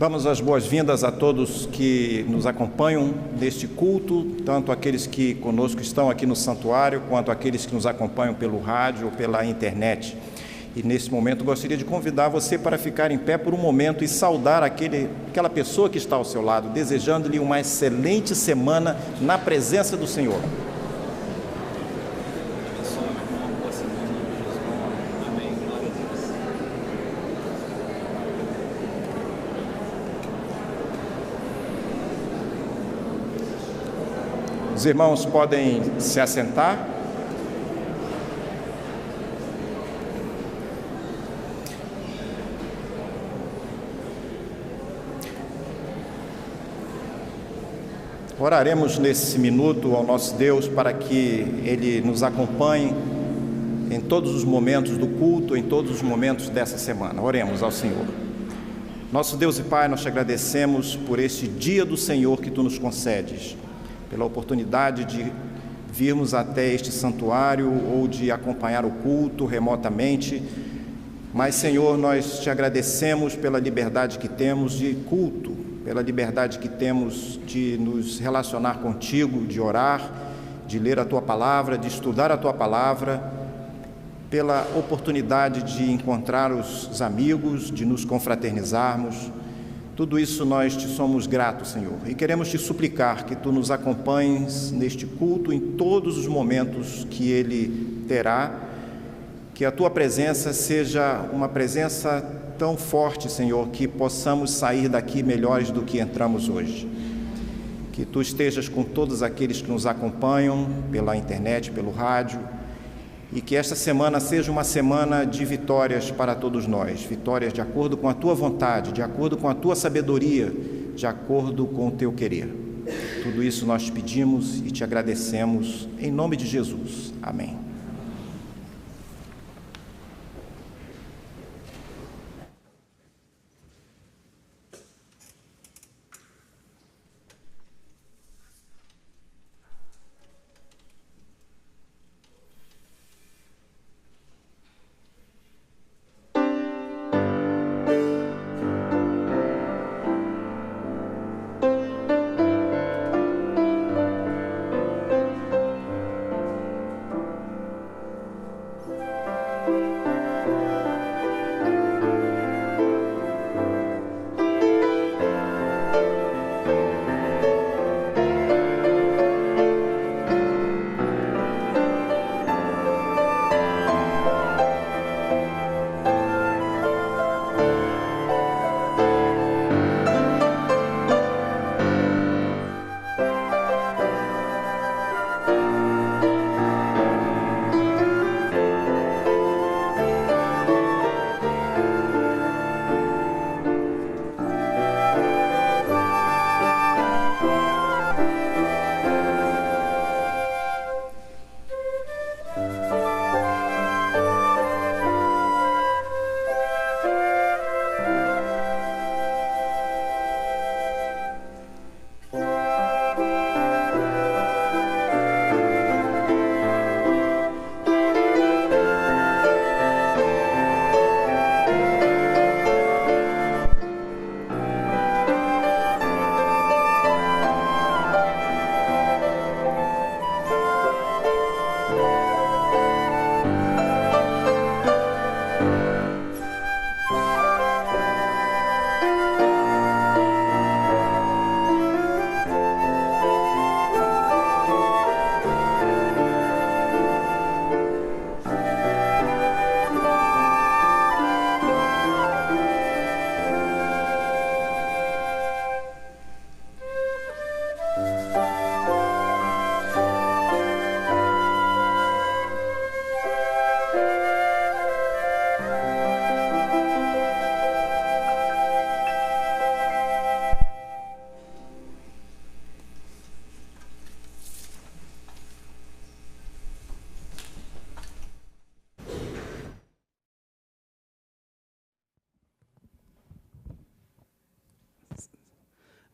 Damos as boas-vindas a todos que nos acompanham neste culto, tanto aqueles que conosco estão aqui no santuário, quanto aqueles que nos acompanham pelo rádio ou pela internet. E nesse momento gostaria de convidar você para ficar em pé por um momento e saudar aquela pessoa que está ao seu lado, desejando-lhe uma excelente semana na presença do Senhor. Os irmãos podem se assentar. Oraremos nesse minuto ao nosso Deus para que Ele nos acompanhe em todos os momentos do culto, em todos os momentos dessa semana. Oremos ao Senhor. Nosso Deus e Pai, nós te agradecemos por este dia do Senhor que Tu nos concedes, pela oportunidade de virmos até este santuário ou de acompanhar o culto remotamente. Mas, Senhor, nós te agradecemos pela liberdade que temos de culto, pela liberdade que temos de nos relacionar contigo, de orar, de ler a Tua Palavra, de estudar a Tua Palavra, pela oportunidade de encontrar os amigos, de nos confraternizarmos. Tudo isso nós te somos gratos, Senhor, e queremos te suplicar que Tu nos acompanhes neste culto em todos os momentos que ele terá, que a Tua presença seja uma presença tão forte, Senhor, que possamos sair daqui melhores do que entramos hoje. Que Tu estejas com todos aqueles que nos acompanham pela internet, pelo rádio, e que esta semana seja uma semana de vitórias para todos nós, vitórias de acordo com a Tua vontade, de acordo com a Tua sabedoria, de acordo com o Teu querer. Tudo isso nós te pedimos e te agradecemos, em nome de Jesus. Amém.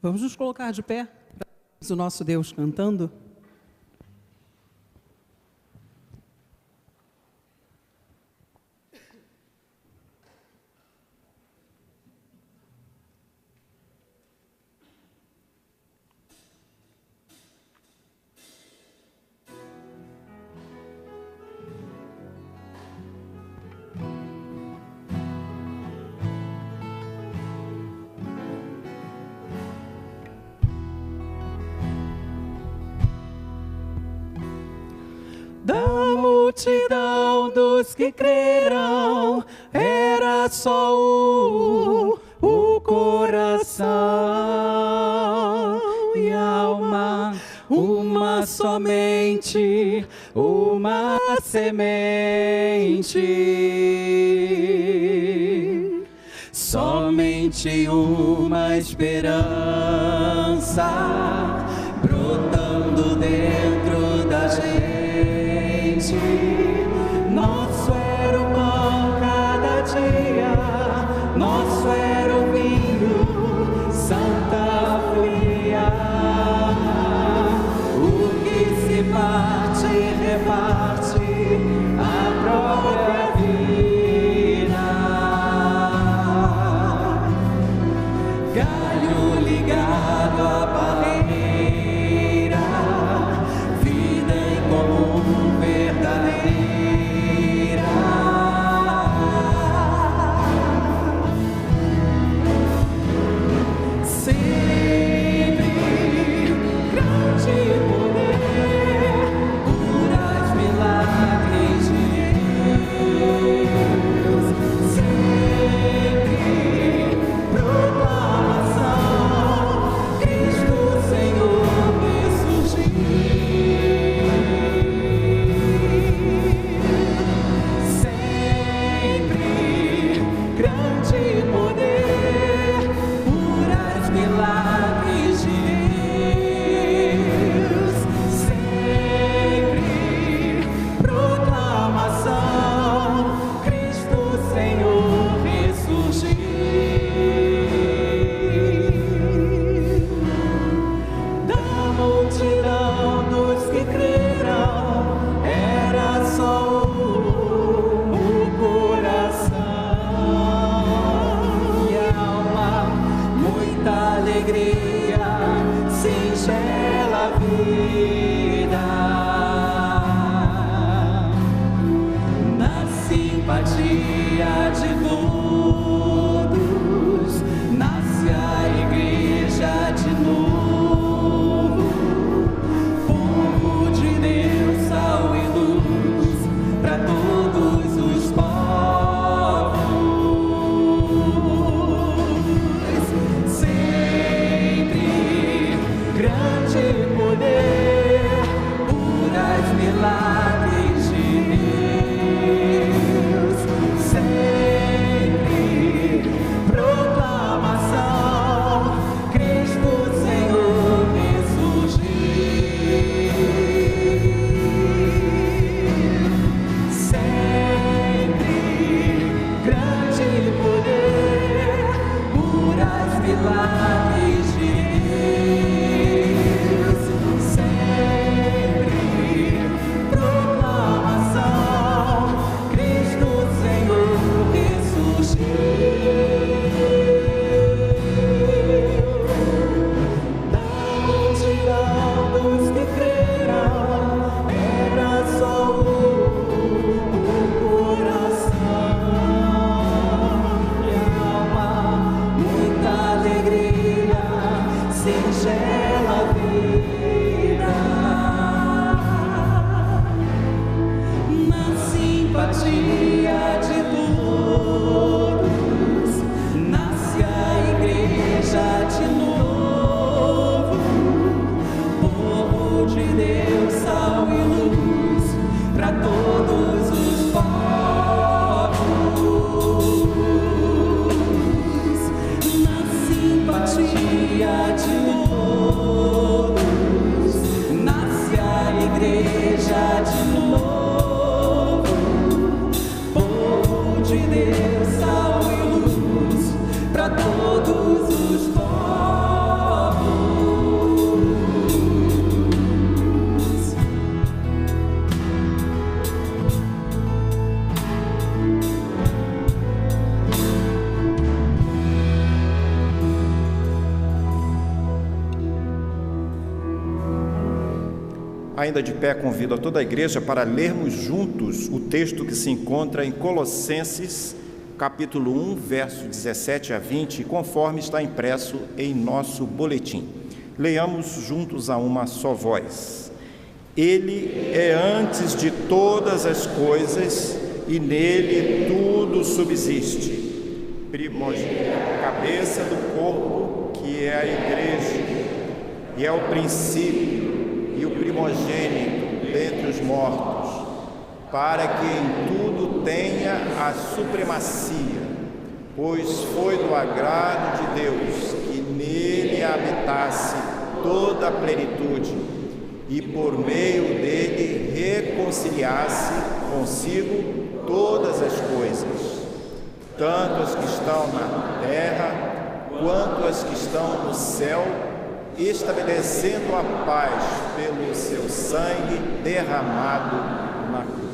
Vamos nos colocar de pé, o nosso Deus cantando. Da multidão dos que creram, era só o coração e alma, uma somente, uma semente. Somente uma esperança brotando dentro da gente. Nosso era o pão cada dia, nosso era o vinho, Santa Folia. O que se parte, reparte a própria vida. Galho ligado à barreira, vida em comum verdadeira. Sempre grande poder, curas, milagres de Deus. Sempre proclamação, Cristo Senhor ressurgiu. Sempre grande poder, curas, milagres de Deus. Sempre proclamação, Cristo Senhor ressurgiu. Da multidão dos que creram, era só o coração e alma, muita alegria, singela vida. Na simpatia de todos, nasce a igreja de novo. Povo de Deus, sal e luz para todos os povos. Sempre grande poder, curas, milagres de Deus. Sempre proclamação, Cristo Senhor ressurgiu. Sempre grande poder, curas, milagres de Deus. Sempre proclamação, Cristo Senhor ressurgiu. Da multidão dos que creram, era só o coração e alma, muita alegria, singela vida. Na simpatia de todos, nasce a igreja de novo. Povo de Deus, sal e luz para todos os povos. Na simpatia de todos, nasce a igreja de novo. Povo de Deus, sal e luz para todos os povos. Ainda de pé, convido a toda a igreja para lermos juntos o texto que se encontra em Colossenses, capítulo 1, verso 17 a 20, conforme está impresso em nosso boletim. Leiamos juntos a uma só voz. Ele é antes de todas as coisas e nele tudo subsiste. Cabeça do corpo, que é a igreja, e é o princípio e o primogênito dentre os mortos, para que em tudo tenha a supremacia, pois foi do agrado de Deus que nele habitasse toda a plenitude, e por meio dele reconciliasse consigo todas as coisas, tanto as que estão na terra quanto as que estão no céu, estabelecendo a paz pelo seu sangue derramado na cruz.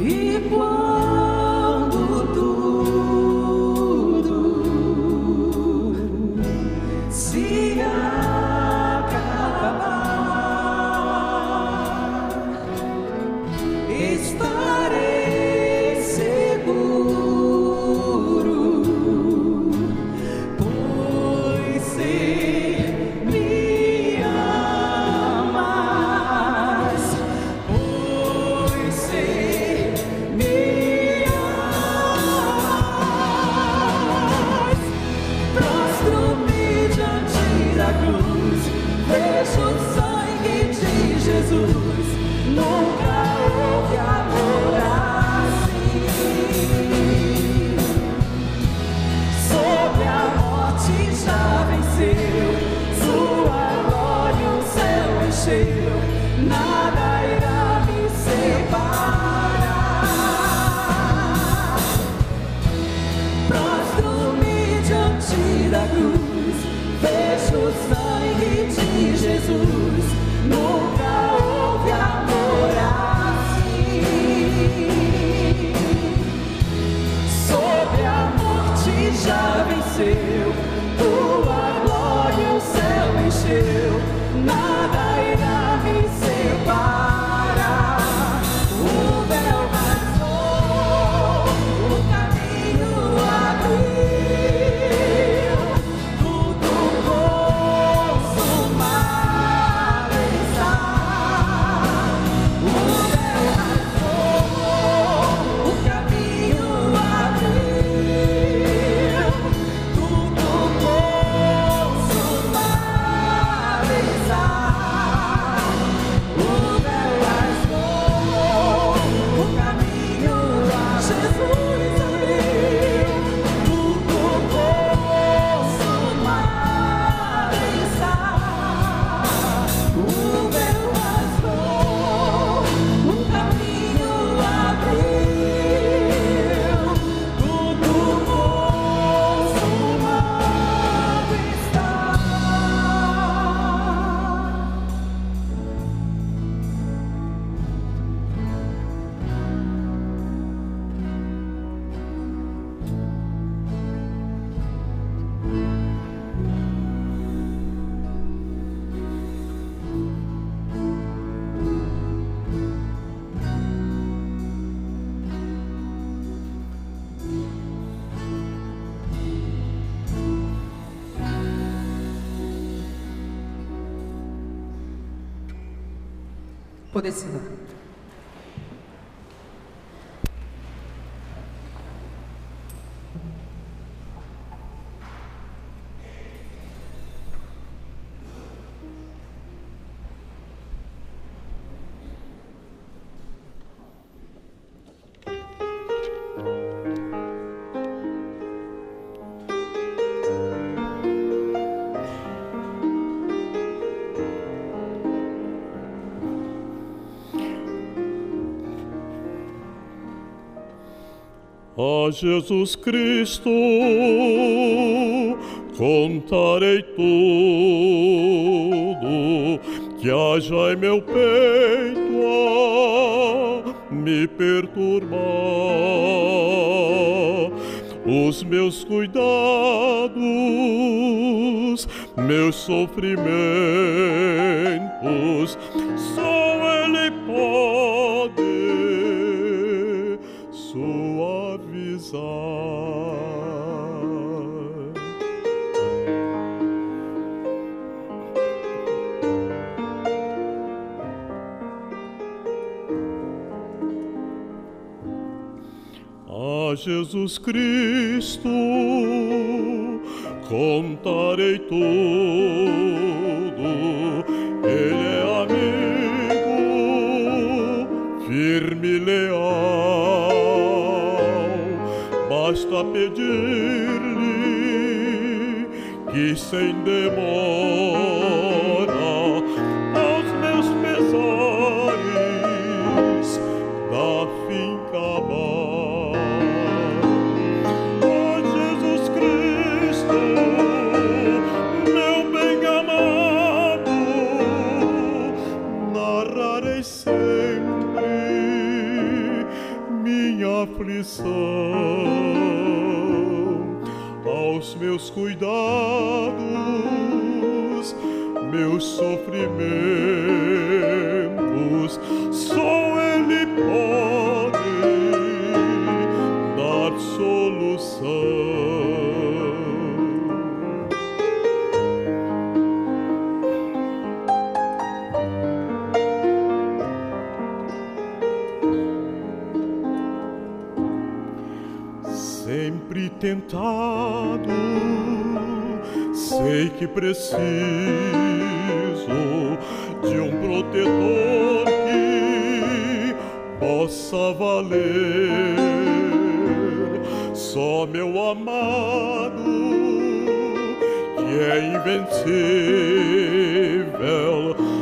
E quando sangue de Jesus, nunca houve amor assim. Sobre a morte já venceu, tua glória o céu encheu, nada irá me separar. O véu rasgou, o caminho abriu, tudo consumado está. O véu rasgou, o caminho abriu, tudo consumado está. O véu rasgou, o caminho Jesus abriu, tudo consumado está. O véu rasgou, o caminho abriu, tudo consumado está. Poder sentar. A Jesus Cristo contarei tudo que haja em meu peito a me perturbar. Os meus cuidados, meus sofrimentos, só Ele pode suavizar. A Jesus Cristo contarei tudo, Ele é amigo, firme e leal. Basta pedir-lhe que sem demora aos meus pesares dá fim cabal. Ó Jesus Cristo, meu bem amado, narrarei sempre minha aflição, aos meus cuidados, meus sofrimentos, só Ele pode dar solução. Sempre tentado, sei que preciso de um protetor que possa valer. Só meu amado, que é invencível,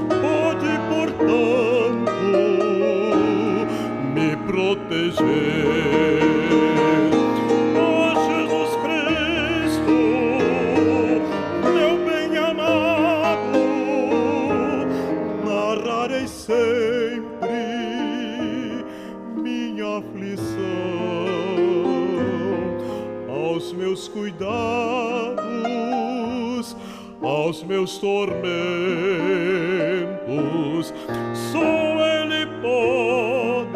pode, portanto, me proteger. Ó Jesus Cristo, meu bem amado, aflição, aos meus cuidados, aos meus tormentos. Só Ele pode,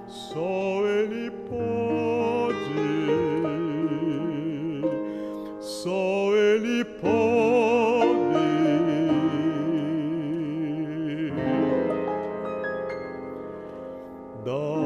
só Ele pode, só Ele pode dar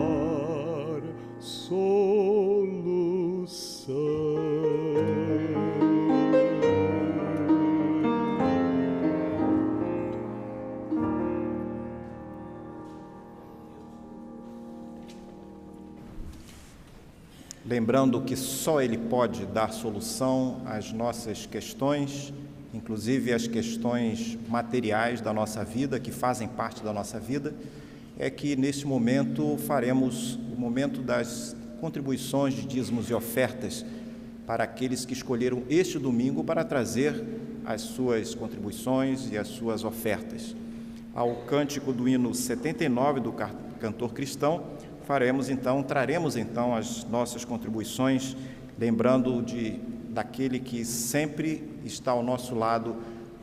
Lembrando que só Ele pode dar solução às nossas questões, inclusive as questões materiais da nossa vida, que fazem parte da nossa vida, é que neste momento faremos o momento das contribuições de dízimos e ofertas para aqueles que escolheram este domingo para trazer as suas contribuições e as suas ofertas. Ao cântico do hino 79 do cantor cristão, traremos então as nossas contribuições, lembrando daquele que sempre está ao nosso lado,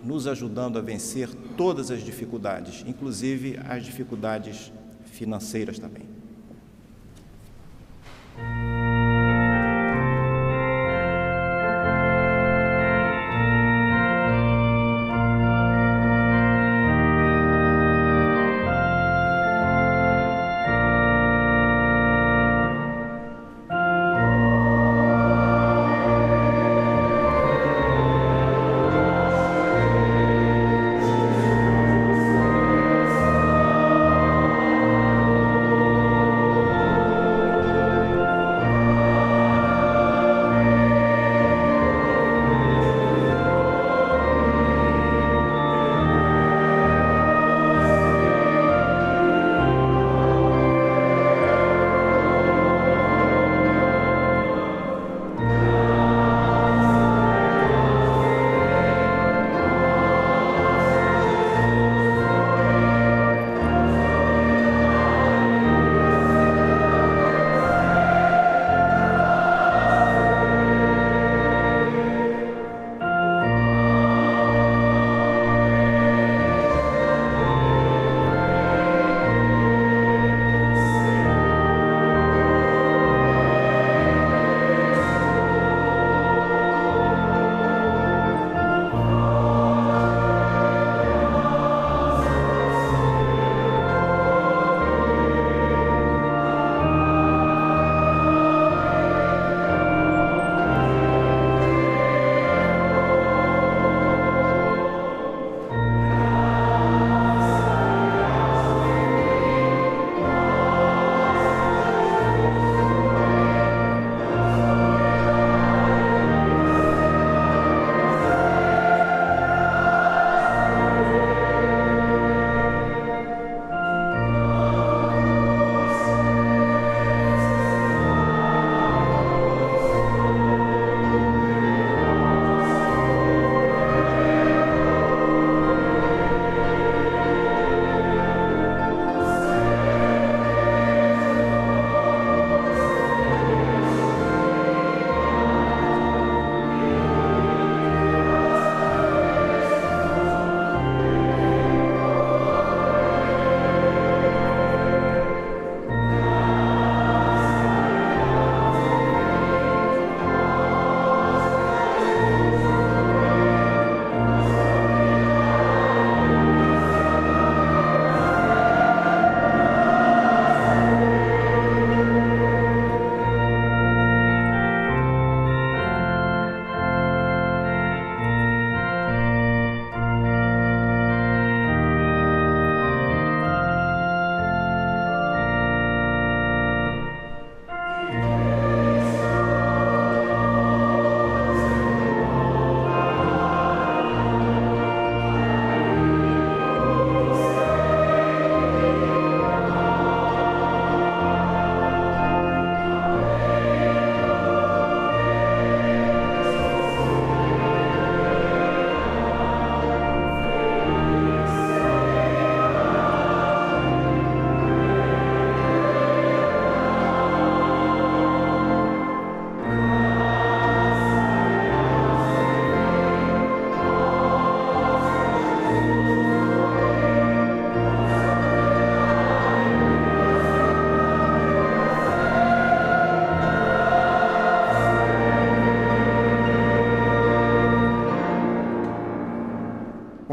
nos ajudando a vencer todas as dificuldades, inclusive as dificuldades financeiras também.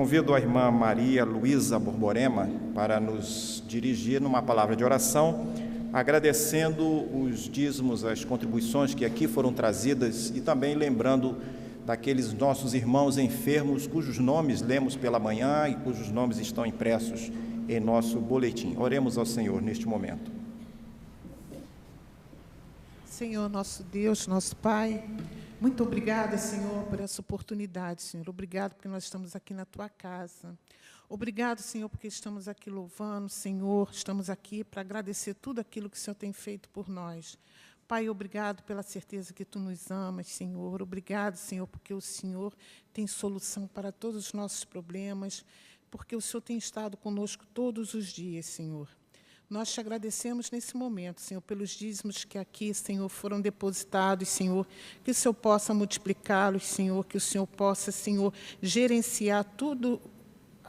Convido a irmã Maria Luísa Borborema para nos dirigir numa palavra de oração, agradecendo os dízimos, as contribuições que aqui foram trazidas e também lembrando daqueles nossos irmãos enfermos cujos nomes lemos pela manhã e cujos nomes estão impressos em nosso boletim. Oremos ao Senhor neste momento. Senhor, nosso Deus, nosso Pai, muito obrigada, Senhor, por essa oportunidade, Senhor. Obrigado porque nós estamos aqui na Tua casa. Obrigado, Senhor, porque estamos aqui louvando, Senhor. Estamos aqui para agradecer tudo aquilo que o Senhor tem feito por nós. Pai, obrigado pela certeza que Tu nos amas, Senhor. Obrigado, Senhor, porque o Senhor tem solução para todos os nossos problemas, porque o Senhor tem estado conosco todos os dias, Senhor. Nós te agradecemos nesse momento, Senhor, pelos dízimos que aqui, Senhor, foram depositados, Senhor, que o Senhor possa multiplicá-los, Senhor, que o Senhor possa, Senhor, gerenciar tudo,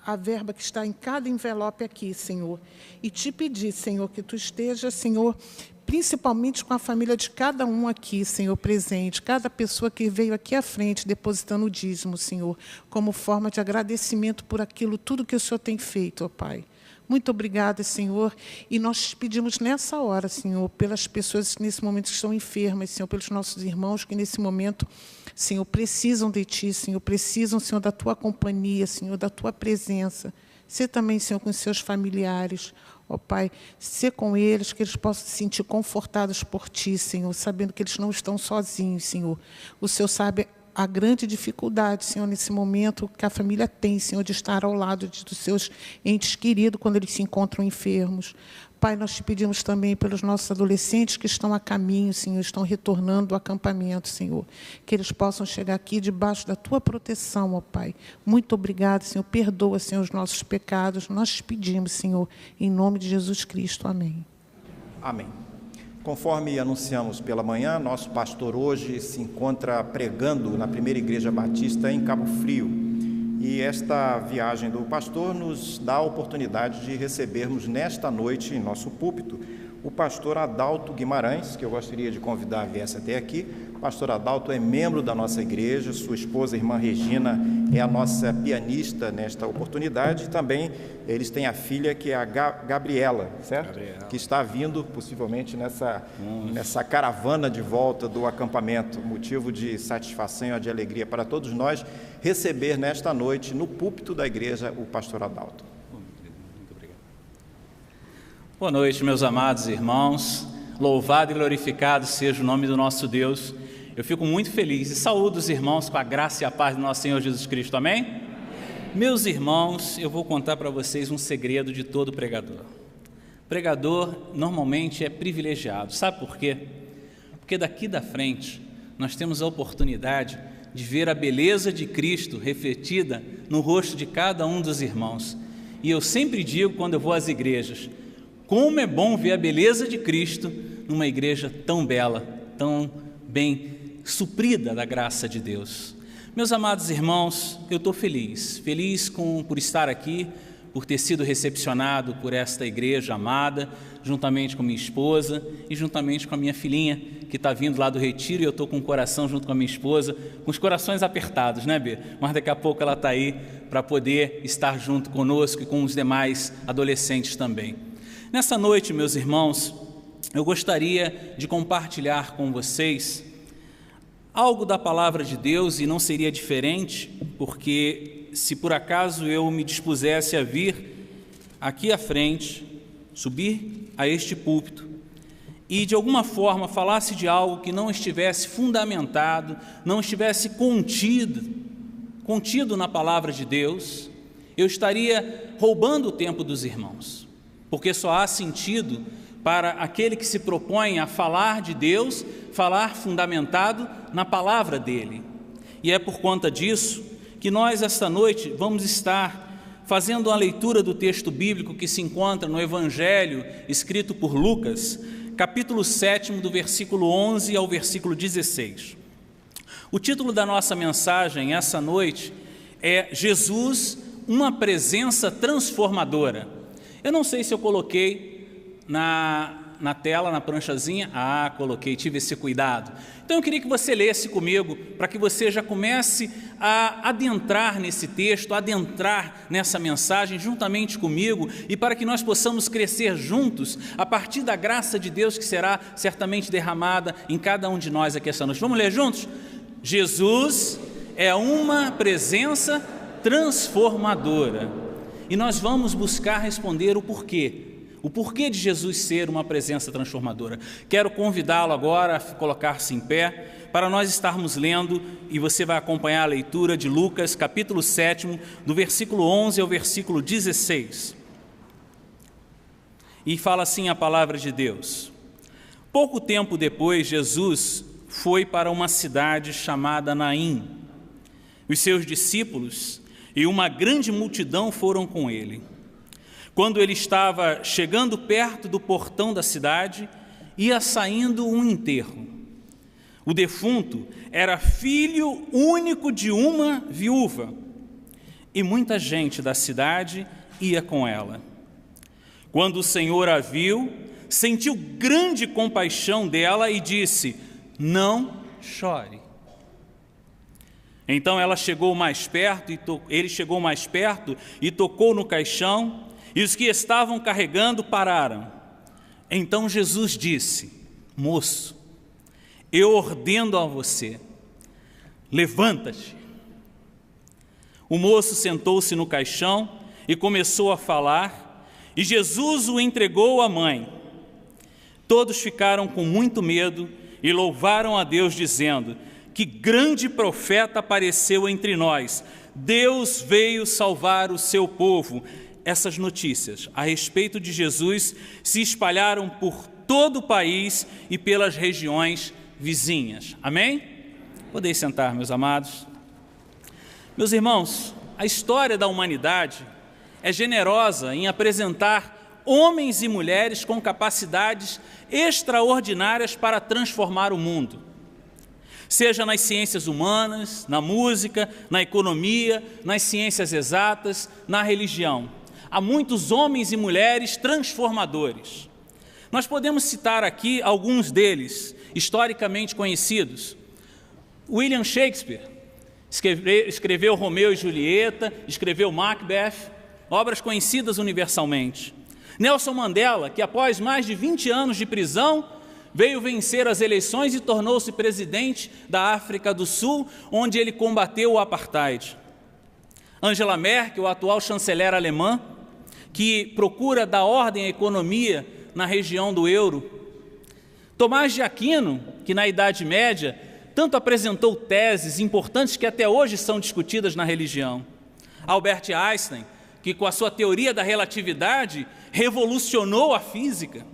a verba que está em cada envelope aqui, Senhor. E te pedir, Senhor, que Tu esteja, Senhor, principalmente com a família de cada um aqui, Senhor, presente, cada pessoa que veio aqui à frente depositando o dízimo, Senhor, como forma de agradecimento por aquilo, tudo que o Senhor tem feito, ó Pai. Muito obrigada, Senhor, e nós te pedimos nessa hora, Senhor, pelas pessoas que nesse momento estão enfermas, Senhor, pelos nossos irmãos que nesse momento, Senhor, precisam de Ti, Senhor, precisam, Senhor, da Tua companhia, Senhor, da Tua presença. Ser também, Senhor, com os seus familiares, ó Pai, ser com eles, que eles possam se sentir confortados por Ti, Senhor, sabendo que eles não estão sozinhos, Senhor. O Senhor sabe a grande dificuldade, Senhor, nesse momento que a família tem, Senhor, de estar ao lado dos seus entes queridos quando eles se encontram enfermos. Pai, nós te pedimos também pelos nossos adolescentes que estão a caminho, Senhor, estão retornando do acampamento, Senhor, que eles possam chegar aqui debaixo da Tua proteção, ó Pai. Muito obrigado, Senhor. Perdoa, Senhor, os nossos pecados. Nós te pedimos, Senhor, em nome de Jesus Cristo. Amém. Amém. Conforme anunciamos pela manhã, nosso pastor hoje se encontra pregando na primeira igreja batista em Cabo Frio. E esta viagem do pastor nos dá a oportunidade de recebermos nesta noite, em nosso púlpito, o pastor Adalto Guimarães, que eu gostaria de convidar a viesse até aqui. O pastor Adalto é membro da nossa igreja, sua esposa, a irmã Regina, é a nossa pianista nesta oportunidade. E também eles têm a filha, que é a Gabriela, certo? Gabriela. Que está vindo, possivelmente, nessa caravana de volta do acampamento. Motivo de satisfação e de alegria para todos nós, receber nesta noite, no púlpito da igreja, o pastor Adalto. Boa noite, meus amados irmãos. Louvado e glorificado seja o nome do nosso Deus. Eu fico muito feliz e saúdo os irmãos com a graça e a paz do nosso Senhor Jesus Cristo. Amém? Amém. Meus irmãos, eu vou contar para vocês um segredo de todo pregador. Pregador normalmente é privilegiado. Sabe por quê? Porque daqui da frente nós temos a oportunidade de ver a beleza de Cristo refletida no rosto de cada um dos irmãos. E eu sempre digo quando eu vou às igrejas, como é bom ver a beleza de Cristo numa igreja tão bela, tão bem suprida da graça de Deus. Meus amados irmãos, eu estou feliz por estar aqui, por ter sido recepcionado por esta igreja amada, juntamente com minha esposa e juntamente com a minha filhinha, que está vindo lá do retiro, e eu estou com o coração junto com a minha esposa, com os corações apertados, né, Bê? Mas daqui a pouco ela está aí para poder estar junto conosco e com os demais adolescentes também. Nessa noite, meus irmãos, eu gostaria de compartilhar com vocês algo da palavra de Deus, e não seria diferente, porque se por acaso eu me dispusesse a vir aqui à frente, subir a este púlpito e de alguma forma falasse de algo que não estivesse fundamentado, não estivesse contido na palavra de Deus, eu estaria roubando o tempo dos irmãos, porque só há sentido para aquele que se propõe a falar de Deus, falar fundamentado na palavra dele. E é por conta disso que nós esta noite vamos estar fazendo uma leitura do texto bíblico que se encontra no Evangelho escrito por Lucas, capítulo 7, do versículo 11 ao versículo 16. O título da nossa mensagem essa noite é Jesus, uma presença transformadora. Eu não sei se eu coloquei na tela, na pranchazinha? Coloquei, tive esse cuidado. Então eu queria que você lesse comigo, para que você já comece a adentrar nesse texto, adentrar nessa mensagem juntamente comigo, e para que nós possamos crescer juntos, a partir da graça de Deus que será certamente derramada em cada um de nós aqui essa noite. Vamos ler juntos? Jesus é uma presença transformadora. E nós vamos buscar responder o porquê. O porquê de Jesus ser uma presença transformadora. Quero convidá-lo agora a colocar-se em pé, para nós estarmos lendo, e você vai acompanhar a leitura de Lucas, capítulo 7, do versículo 11 ao versículo 16. E fala assim a palavra de Deus. Pouco tempo depois, Jesus foi para uma cidade chamada Naim. Os seus discípulos e uma grande multidão foram com ele. Quando ele estava chegando perto do portão da cidade, ia saindo um enterro. O defunto era filho único de uma viúva, e muita gente da cidade ia com ela. Quando o Senhor a viu, sentiu grande compaixão dela e disse: "Não chore." Então ele chegou mais perto e tocou no caixão, e os que estavam carregando pararam. Então Jesus disse: "Moço, eu ordeno a você, levanta-te." O moço sentou-se no caixão e começou a falar, e Jesus o entregou à mãe. Todos ficaram com muito medo e louvaram a Deus, dizendo: "Que grande profeta apareceu entre nós! Deus veio salvar o seu povo." Essas notícias a respeito de Jesus se espalharam por todo o país e pelas regiões vizinhas. Amém? Podeis sentar, meus amados. Meus irmãos, a história da humanidade é generosa em apresentar homens e mulheres com capacidades extraordinárias para transformar o mundo. Seja nas ciências humanas, na música, na economia, nas ciências exatas, na religião. Há muitos homens e mulheres transformadores. Nós podemos citar aqui alguns deles, historicamente conhecidos. William Shakespeare escreveu Romeu e Julieta, escreveu Macbeth, obras conhecidas universalmente. Nelson Mandela, que após mais de 20 anos de prisão, veio vencer as eleições e tornou-se presidente da África do Sul, onde ele combateu o apartheid. Angela Merkel, a atual chanceler alemã, que procura dar ordem à economia na região do euro. Tomás de Aquino, que na Idade Média tanto apresentou teses importantes que até hoje são discutidas na religião. Albert Einstein, que com a sua teoria da relatividade revolucionou a física.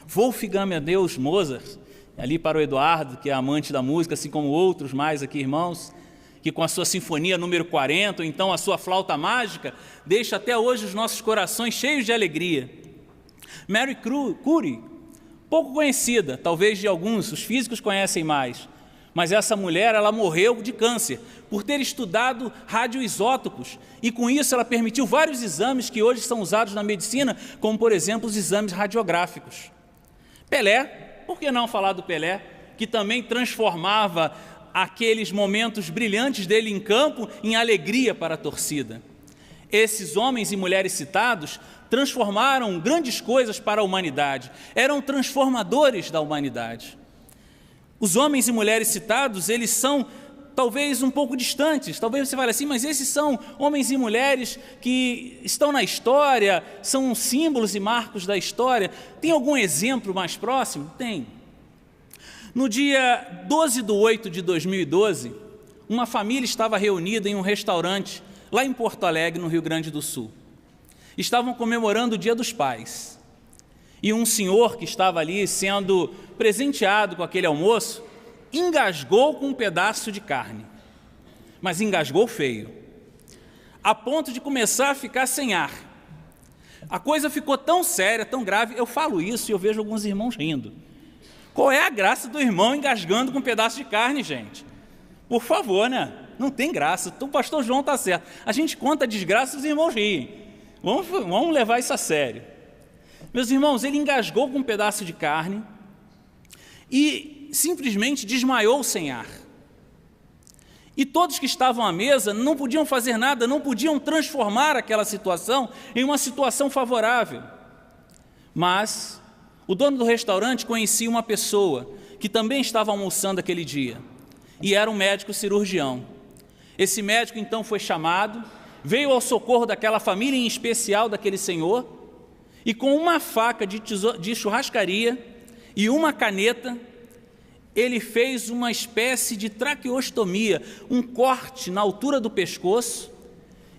Wolfgang Amadeus Mozart, ali para o Eduardo, que é amante da música, assim como outros mais aqui, irmãos, que com a sua sinfonia número 40, ou então a sua flauta mágica, deixa até hoje os nossos corações cheios de alegria. Mary Curie, pouco conhecida, talvez de alguns, os físicos conhecem mais, mas essa mulher, ela morreu de câncer, por ter estudado radioisótopos, e com isso ela permitiu vários exames que hoje são usados na medicina, como por exemplo os exames radiográficos. Pelé, por que não falar do Pelé, que também transformava aqueles momentos brilhantes dele em campo em alegria para a torcida. Esses homens e mulheres citados transformaram grandes coisas para a humanidade, eram transformadores da humanidade. Os homens e mulheres citados, eles são talvez um pouco distantes, talvez você fale assim, mas esses são homens e mulheres que estão na história, são símbolos e marcos da história. Tem algum exemplo mais próximo? Tem. No dia 12/8 de 2012, uma família estava reunida em um restaurante lá em Porto Alegre, no Rio Grande do Sul. Estavam comemorando o Dia dos Pais. E um senhor que estava ali sendo presenteado com aquele almoço, engasgou com um pedaço de carne. Mas engasgou feio, a ponto de começar a ficar sem ar. A coisa ficou tão séria, tão grave, eu falo isso e eu vejo alguns irmãos rindo. Qual é a graça do irmão engasgando com um pedaço de carne, gente? Por favor, né? Não tem graça. O pastor João está certo. A gente conta a desgraça e os irmãos riem. Vamos levar isso a sério. Meus irmãos, ele engasgou com um pedaço de carne e simplesmente desmaiou sem ar. E todos que estavam à mesa não podiam fazer nada, não podiam transformar aquela situação em uma situação favorável. Mas o dono do restaurante conhecia uma pessoa que também estava almoçando aquele dia, e era um médico cirurgião. Esse médico então foi chamado, veio ao socorro daquela família, em especial daquele senhor, e com uma faca de churrascaria e uma caneta, ele fez uma espécie de traqueostomia, um corte na altura do pescoço,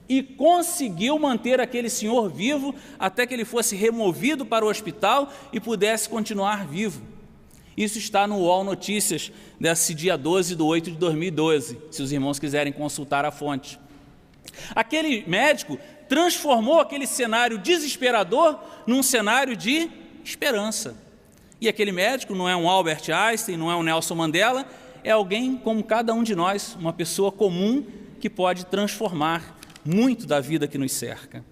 e conseguiu manter aquele senhor vivo até que ele fosse removido para o hospital e pudesse continuar vivo. Isso está no UOL Notícias, desse dia 12/8/2012, se os irmãos quiserem consultar a fonte. Aquele médico transformou aquele cenário desesperador num cenário de esperança. E aquele médico não é um Albert Einstein, não é um Nelson Mandela, é alguém como cada um de nós, uma pessoa comum que pode transformar muito da vida que nos cerca.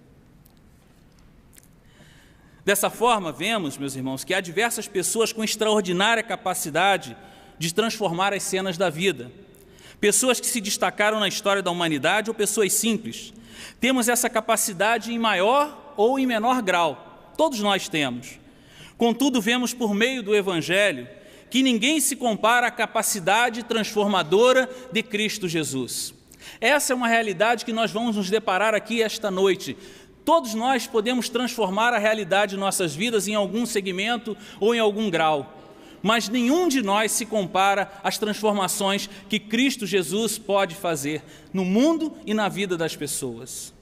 Dessa forma, vemos, meus irmãos, que há diversas pessoas com extraordinária capacidade de transformar as cenas da vida. Pessoas que se destacaram na história da humanidade ou pessoas simples. Temos essa capacidade em maior ou em menor grau. Todos nós temos. Contudo, vemos por meio do Evangelho que ninguém se compara à capacidade transformadora de Cristo Jesus. Essa é uma realidade que nós vamos nos deparar aqui esta noite. Todos nós podemos transformar a realidade de nossas vidas em algum segmento ou em algum grau, mas nenhum de nós se compara às transformações que Cristo Jesus pode fazer no mundo e na vida das pessoas.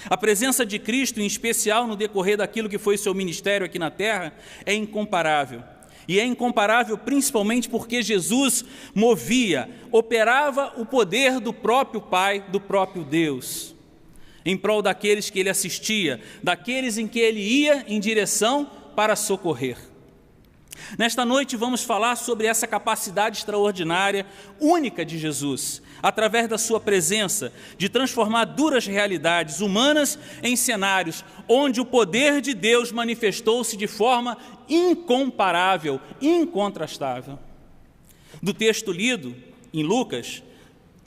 A presença de Cristo, em especial no decorrer daquilo que foi seu ministério aqui na terra, é incomparável. E é incomparável principalmente porque Jesus movia, operava o poder do próprio Pai, do próprio Deus, em prol daqueles que ele assistia, daqueles em que ele ia em direção para socorrer. Nesta noite vamos falar sobre essa capacidade extraordinária, única de Jesus, através da sua presença, de transformar duras realidades humanas em cenários onde o poder de Deus manifestou-se de forma incomparável, incontrastável. Do texto lido em Lucas,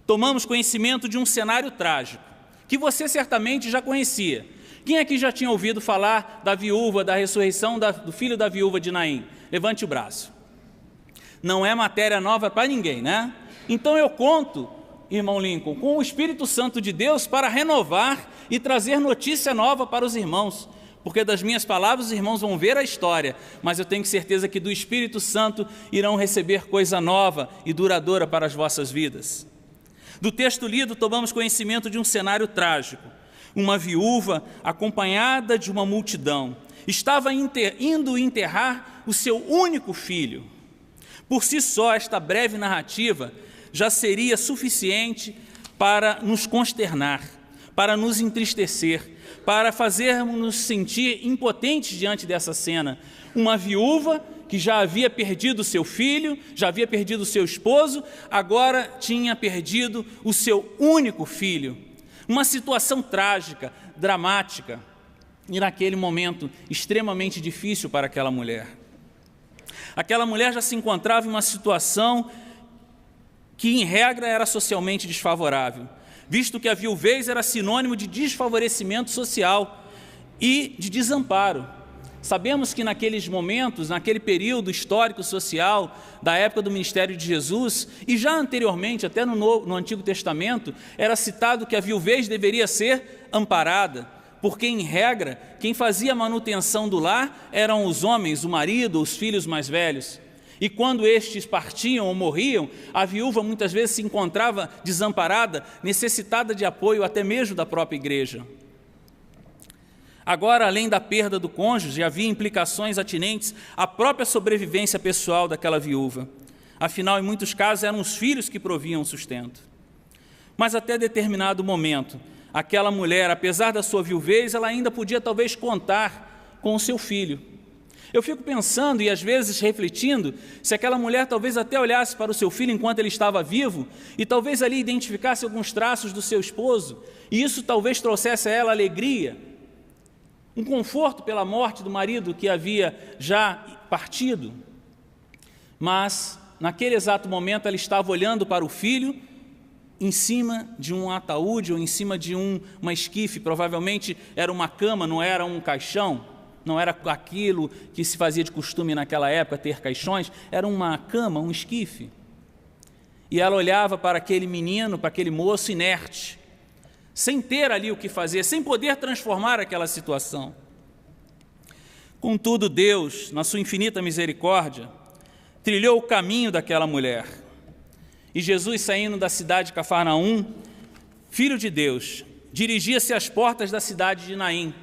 tomamos conhecimento de um cenário trágico, que você certamente já conhecia. Quem aqui já tinha ouvido falar da viúva, da ressurreição do filho da viúva de Naim? Levante o braço. Não é matéria nova para ninguém, né? Então eu conto, irmão Lincoln, com o Espírito Santo de Deus para renovar e trazer notícia nova para os irmãos, porque das minhas palavras os irmãos vão ver a história, mas eu tenho certeza que do Espírito Santo irão receber coisa nova e duradoura para as vossas vidas. Do texto lido, tomamos conhecimento de um cenário trágico. Uma viúva, acompanhada de uma multidão, estava indo enterrar o seu único filho. Por si só, esta breve narrativa já seria suficiente para nos consternar, para nos entristecer, para fazermos nos sentir impotentes diante dessa cena. Uma viúva que já havia perdido seu filho, já havia perdido seu esposo, agora tinha perdido o seu único filho. Uma situação trágica, dramática, e naquele momento extremamente difícil para aquela mulher. Aquela mulher já se encontrava em uma situação que, em regra, era socialmente desfavorável, visto que a viuvez era sinônimo de desfavorecimento social e de desamparo. Sabemos que naqueles momentos, naquele período histórico social da época do ministério de Jesus, e já anteriormente, até no Antigo Testamento, era citado que a viuvez deveria ser amparada, porque, em regra, quem fazia a manutenção do lar eram os homens, o marido, os filhos mais velhos. E quando estes partiam ou morriam, a viúva muitas vezes se encontrava desamparada, necessitada de apoio até mesmo da própria igreja. Agora, além da perda do cônjuge, havia implicações atinentes à própria sobrevivência pessoal daquela viúva. Afinal, em muitos casos, eram os filhos que proviam o sustento. Mas até determinado momento, aquela mulher, apesar da sua viuvez, ela ainda podia talvez contar com o seu filho. Eu fico pensando e às vezes refletindo se aquela mulher talvez até olhasse para o seu filho enquanto ele estava vivo e talvez ali identificasse alguns traços do seu esposo, e isso talvez trouxesse a ela alegria, um conforto pela morte do marido que havia já partido. Mas, naquele exato momento, ela estava olhando para o filho em cima de um ataúde ou em cima de uma esquife. Provavelmente era uma cama, não era um caixão, não era aquilo que se fazia de costume naquela época, ter caixões, era uma cama, um esquife. E ela olhava para aquele menino, para aquele moço inerte, sem ter ali o que fazer, sem poder transformar aquela situação. Contudo, Deus, na sua infinita misericórdia, trilhou o caminho daquela mulher. E Jesus, saindo da cidade de Cafarnaum, filho de Deus, dirigia-se às portas da cidade de Naim,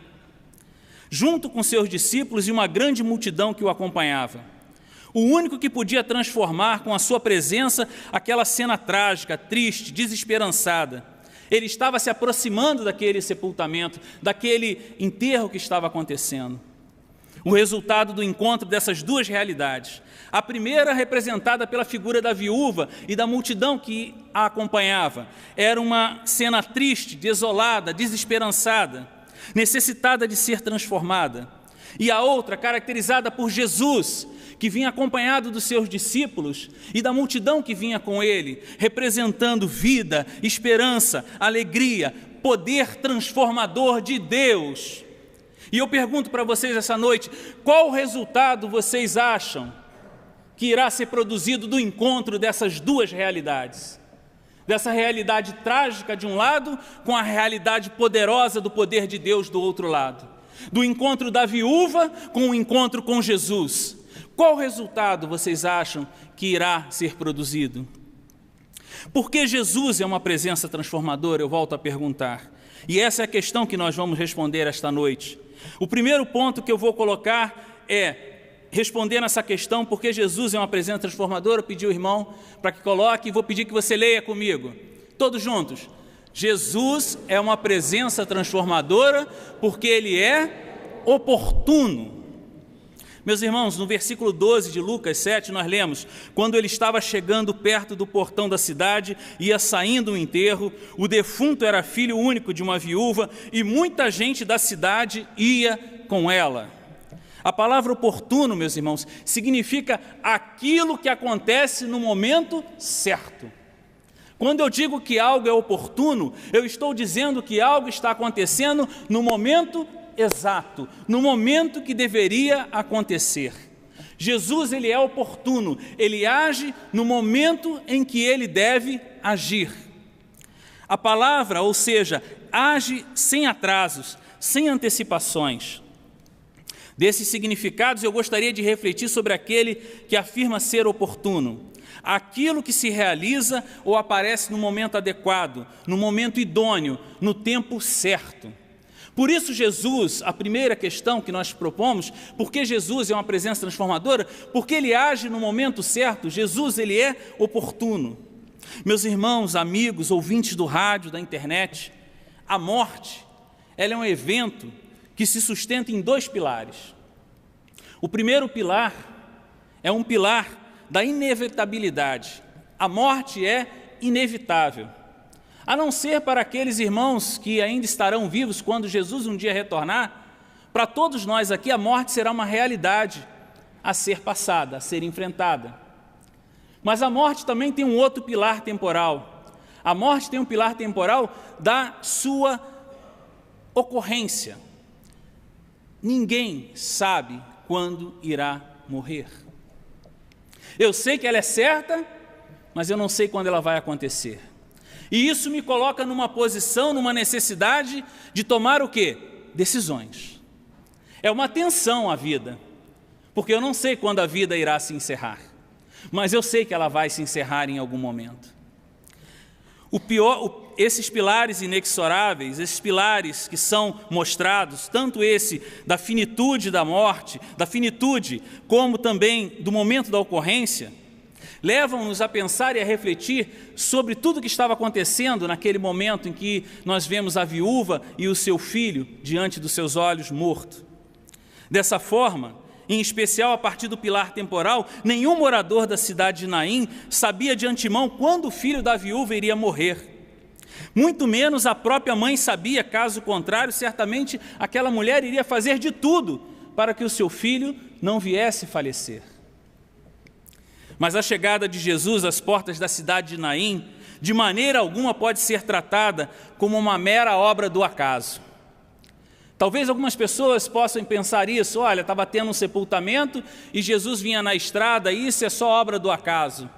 junto com seus discípulos e uma grande multidão que o acompanhava. O único que podia transformar com a sua presença aquela cena trágica, triste, desesperançada. Ele estava se aproximando daquele sepultamento, daquele enterro que estava acontecendo. O resultado do encontro dessas duas realidades. A primeira, representada pela figura da viúva e da multidão que a acompanhava, era uma cena triste, desolada, desesperançada, necessitada de ser transformada. E a outra, caracterizada por Jesus, que vinha acompanhado dos seus discípulos e da multidão que vinha com ele, representando vida, esperança, alegria, poder transformador de Deus. E eu pergunto para vocês essa noite, qual resultado vocês acham que irá ser produzido do encontro dessas duas realidades? Dessa realidade trágica de um lado, com a realidade poderosa do poder de Deus do outro lado. Do encontro da viúva com o encontro com Jesus. Qual resultado vocês acham que irá ser produzido? Porque Jesus é uma presença transformadora, eu volto a perguntar. E essa é a questão que nós vamos responder esta noite. O primeiro ponto que eu vou colocar é responder nessa questão, porque Jesus é uma presença transformadora. Eu pedi ao irmão para que coloque e vou pedir que você leia comigo. Todos juntos. Jesus é uma presença transformadora porque Ele é oportuno. Meus irmãos, no versículo 12 de Lucas 7, nós lemos: quando ele estava chegando perto do portão da cidade, ia saindo o enterro, o defunto era filho único de uma viúva, e muita gente da cidade ia com ela. A palavra oportuno, meus irmãos, significa aquilo que acontece no momento certo. Quando eu digo que algo é oportuno, eu estou dizendo que algo está acontecendo no momento exato, no momento que deveria acontecer. Jesus, ele é oportuno, ele age no momento em que ele deve agir. A palavra, ou seja, age sem atrasos, sem antecipações. Desses significados, eu gostaria de refletir sobre aquele que afirma ser oportuno. Aquilo que se realiza ou aparece no momento adequado, no momento idôneo, no tempo certo. Por isso Jesus, a primeira questão que nós propomos, porque Jesus é uma presença transformadora, porque Ele age no momento certo, Jesus, Ele é oportuno. Meus irmãos, amigos, ouvintes do rádio, da internet, a morte, ela é um evento que se sustenta em dois pilares. O primeiro pilar é um pilar da inevitabilidade. A morte é inevitável. A não ser para aqueles irmãos que ainda estarão vivos quando Jesus um dia retornar, para todos nós aqui a morte será uma realidade a ser passada, a ser enfrentada. Mas a morte também tem um outro pilar temporal. A morte tem um pilar temporal da sua ocorrência. Ninguém sabe quando irá morrer. Eu sei que ela é certa, mas eu não sei quando ela vai acontecer. E isso me coloca numa posição, numa necessidade de tomar o quê? Decisões. É uma tensão a vida, porque eu não sei quando a vida irá se encerrar, mas eu sei que ela vai se encerrar em algum momento. Esses pilares inexoráveis, esses pilares que são mostrados, tanto esse da finitude da morte, da finitude, como também do momento da ocorrência, levam-nos a pensar e a refletir sobre tudo o que estava acontecendo naquele momento em que nós vemos a viúva e o seu filho diante dos seus olhos morto. Dessa forma, em especial a partir do pilar temporal, nenhum morador da cidade de Naim sabia de antemão quando o filho da viúva iria morrer. Muito menos a própria mãe sabia, caso contrário, certamente aquela mulher iria fazer de tudo para que o seu filho não viesse falecer. Mas a chegada de Jesus às portas da cidade de Naim, de maneira alguma pode ser tratada como uma mera obra do acaso. Talvez algumas pessoas possam pensar isso: olha, estava tendo um sepultamento e Jesus vinha na estrada, isso é só obra do acaso.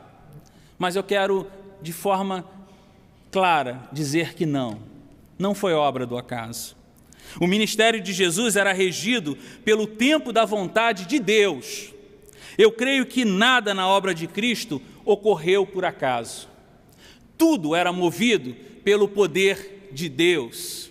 Mas eu quero, de forma clara, dizer que não foi obra do acaso. O ministério de Jesus era regido pelo tempo da vontade de Deus. Eu creio que nada na obra de Cristo ocorreu por acaso. Tudo era movido pelo poder de Deus.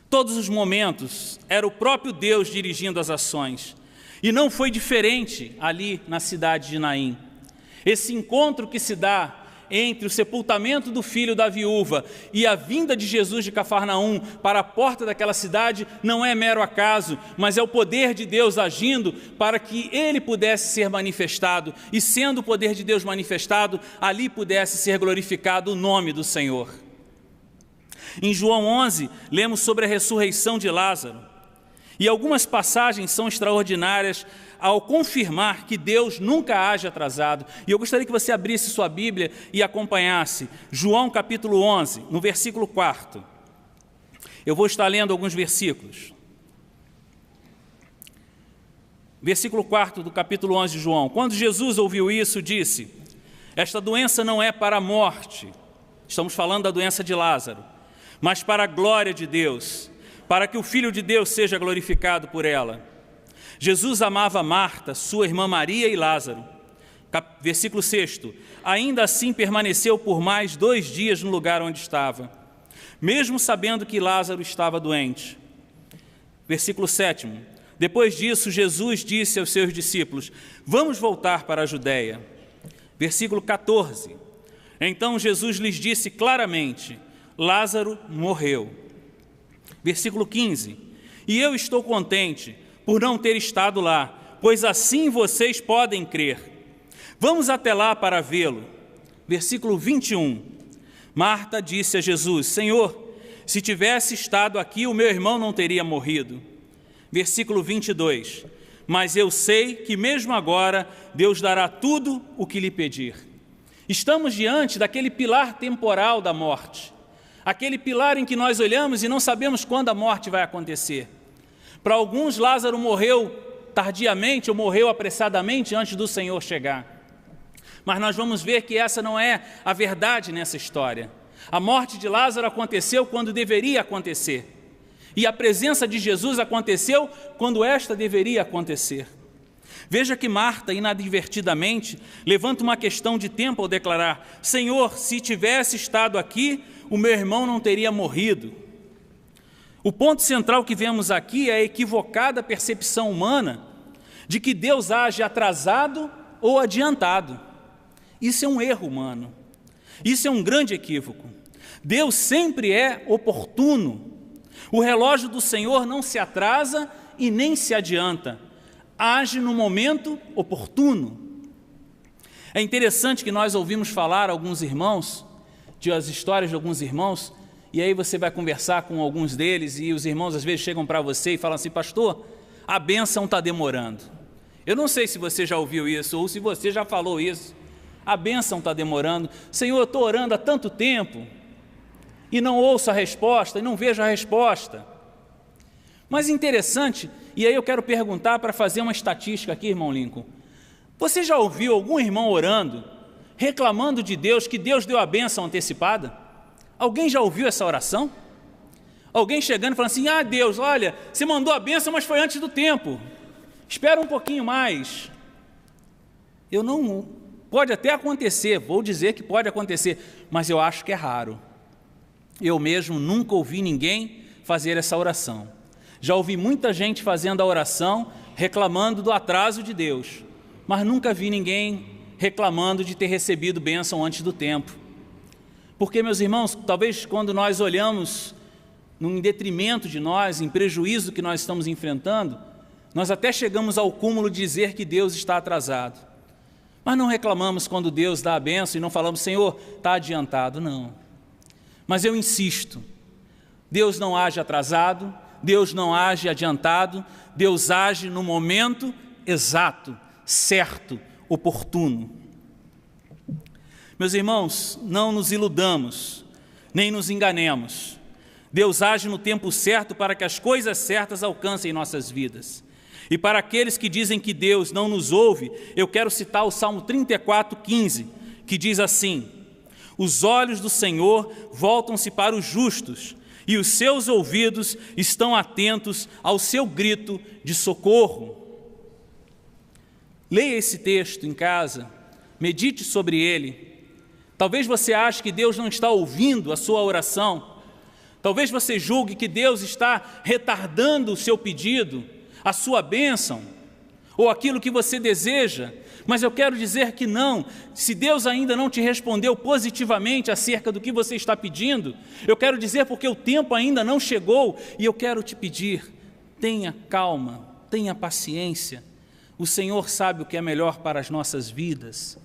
Todos os momentos era o próprio Deus dirigindo as ações. E não foi diferente ali na cidade de Naim. Esse encontro que se dá entre o sepultamento do filho da viúva e a vinda de Jesus de Cafarnaum para a porta daquela cidade não é mero acaso, mas é o poder de Deus agindo para que ele pudesse ser manifestado, e sendo o poder de Deus manifestado, ali pudesse ser glorificado o nome do Senhor. Em João 11, lemos sobre a ressurreição de Lázaro, e algumas passagens são extraordinárias ao confirmar que Deus nunca age atrasado. E eu gostaria que você abrisse sua Bíblia e acompanhasse João capítulo 11, no versículo 4. Eu vou estar lendo alguns versículos. Versículo 4 do capítulo 11 de João. Quando Jesus ouviu isso, disse: esta doença não é para a morte, estamos falando da doença de Lázaro, mas para a glória de Deus, para que o Filho de Deus seja glorificado por ela. Jesus amava Marta, sua irmã Maria e Lázaro. Versículo 6. Ainda assim permaneceu por mais 2 dias no lugar onde estava, mesmo sabendo que Lázaro estava doente. Versículo 7. Depois disso, Jesus disse aos seus discípulos: vamos voltar para a Judéia. Versículo 14. Então Jesus lhes disse claramente: Lázaro morreu. Versículo 15. E eu estou contente por não ter estado lá, pois assim vocês podem crer. Vamos até lá para vê-lo. Versículo 21. Marta disse a Jesus: Senhor, se tivesse estado aqui, o meu irmão não teria morrido. Versículo 22. Mas eu sei que mesmo agora Deus dará tudo o que lhe pedir. Estamos diante daquele pilar temporal da morte, aquele pilar em que nós olhamos e não sabemos quando a morte vai acontecer. Para alguns, Lázaro morreu tardiamente ou morreu apressadamente antes do Senhor chegar. Mas nós vamos ver que essa não é a verdade nessa história. A morte de Lázaro aconteceu quando deveria acontecer. E a presença de Jesus aconteceu quando esta deveria acontecer. Veja que Marta, inadvertidamente, levanta uma questão de tempo ao declarar: Senhor, se tivesse estado aqui, o meu irmão não teria morrido. O ponto central que vemos aqui é a equivocada percepção humana de que Deus age atrasado ou adiantado. Isso é um erro humano. Isso é um grande equívoco. Deus sempre é oportuno. O relógio do Senhor não se atrasa e nem se adianta. Age no momento oportuno. É interessante que nós ouvimos falar alguns irmãos, as histórias de alguns irmãos, e aí você vai conversar com alguns deles e os irmãos às vezes chegam para você e falam assim: pastor, a bênção está demorando. Eu não sei se você já ouviu isso ou se você já falou isso. A bênção está demorando. Senhor, eu estou orando há tanto tempo e não ouço a resposta e não vejo a resposta. Mas interessante, e aí eu quero perguntar para fazer uma estatística aqui, irmão Lincoln. Você já ouviu algum irmão orando, reclamando de Deus que Deus deu a bênção antecipada? Alguém já ouviu essa oração? Alguém chegando e falando assim: ah, Deus, olha, você mandou a bênção, mas foi antes do tempo. Espera um pouquinho mais. Pode até acontecer, vou dizer que pode acontecer, mas eu acho que é raro. Eu mesmo nunca ouvi ninguém fazer essa oração. Já ouvi muita gente fazendo a oração, reclamando do atraso de Deus, mas nunca vi ninguém reclamando de ter recebido bênção antes do tempo. Porque, meus irmãos, talvez quando nós olhamos em detrimento de nós, em prejuízo que nós estamos enfrentando, nós até chegamos ao cúmulo de dizer que Deus está atrasado. Mas não reclamamos quando Deus dá a bênção e não falamos, Senhor, está adiantado. Não. Mas eu insisto, Deus não age atrasado, Deus não age adiantado, Deus age no momento exato, certo, oportuno. Meus irmãos, não nos iludamos, nem nos enganemos. Deus age no tempo certo para que as coisas certas alcancem nossas vidas. E para aqueles que dizem que Deus não nos ouve, eu quero citar o Salmo 34:15, que diz assim: os olhos do Senhor voltam-se para os justos, e os seus ouvidos estão atentos ao seu grito de socorro. Leia esse texto em casa, medite sobre ele. Talvez você ache que Deus não está ouvindo a sua oração. Talvez você julgue que Deus está retardando o seu pedido, a sua bênção, ou aquilo que você deseja. Mas eu quero dizer que não. Se Deus ainda não te respondeu positivamente acerca do que você está pedindo, eu quero dizer porque o tempo ainda não chegou, e eu quero te pedir, tenha calma, tenha paciência. O Senhor sabe o que é melhor para as nossas vidas.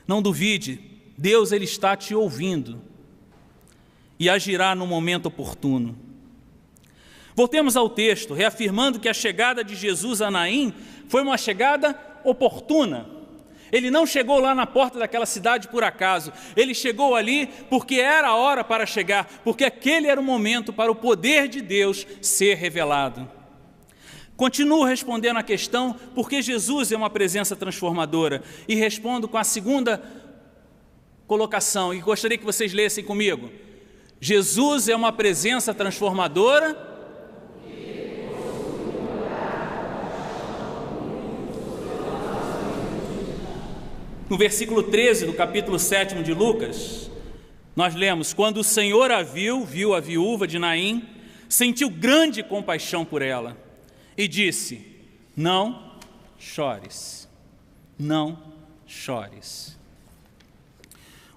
Não duvide, Deus ele está te ouvindo e agirá no momento oportuno. Voltemos ao texto, reafirmando que a chegada de Jesus a Naim foi uma chegada oportuna. Ele não chegou lá na porta daquela cidade por acaso. Ele chegou ali porque era a hora para chegar, porque aquele era o momento para o poder de Deus ser revelado. Continuo respondendo a questão porque Jesus é uma presença transformadora, e respondo com a segunda colocação, e gostaria que vocês lessem comigo. Jesus é uma presença transformadora. No versículo 13 do capítulo 7 de Lucas, nós lemos: quando o Senhor a viu a viúva de Naim, sentiu grande compaixão por ela e disse: não chores, não chores.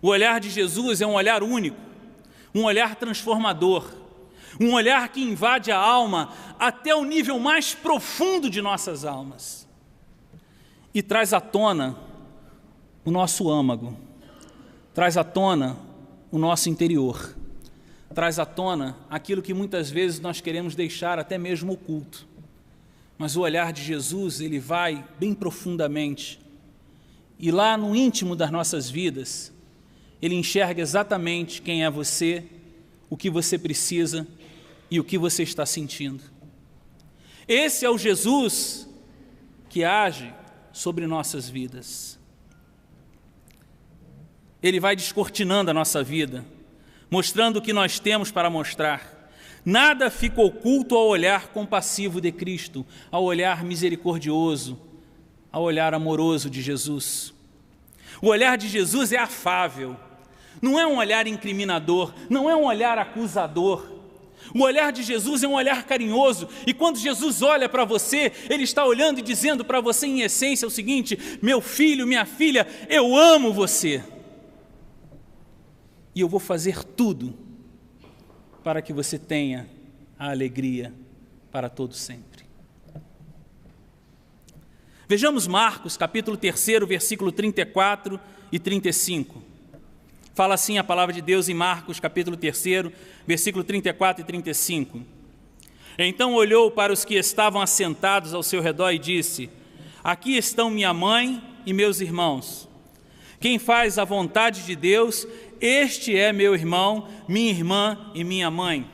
O olhar de Jesus é um olhar único, um olhar transformador, um olhar que invade a alma até o nível mais profundo de nossas almas e traz à tona o nosso âmago, traz à tona o nosso interior, traz à tona aquilo que muitas vezes nós queremos deixar até mesmo oculto. Mas o olhar de Jesus, ele vai bem profundamente, e lá no íntimo das nossas vidas, ele enxerga exatamente quem é você, o que você precisa e o que você está sentindo. Esse é o Jesus que age sobre nossas vidas. Ele vai descortinando a nossa vida, mostrando o que nós temos para mostrar. Nada fica oculto ao olhar compassivo de Cristo, ao olhar misericordioso, ao olhar amoroso de Jesus. O olhar de Jesus é afável, não é um olhar incriminador, não é um olhar acusador. O olhar de Jesus é um olhar carinhoso, e quando Jesus olha para você, Ele está olhando e dizendo para você em essência o seguinte: meu filho, minha filha, eu amo você. E eu vou fazer tudo para que você tenha a alegria para todo sempre. Vejamos Marcos, capítulo 3, versículo 34 e 35. Fala assim a palavra de Deus em Marcos, capítulo 3, versículo 34 e 35. Então olhou para os que estavam assentados ao seu redor e disse: aqui estão minha mãe e meus irmãos. Quem faz a vontade de Deus, este é meu irmão, minha irmã e minha mãe.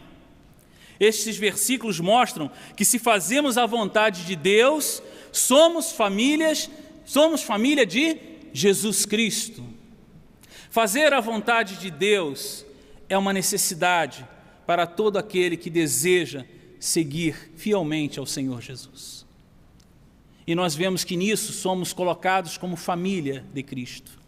Estes versículos mostram que se fazemos a vontade de Deus, somos família de Jesus Cristo. Fazer a vontade de Deus é uma necessidade para todo aquele que deseja seguir fielmente ao Senhor Jesus. E nós vemos que nisso somos colocados como família de Cristo.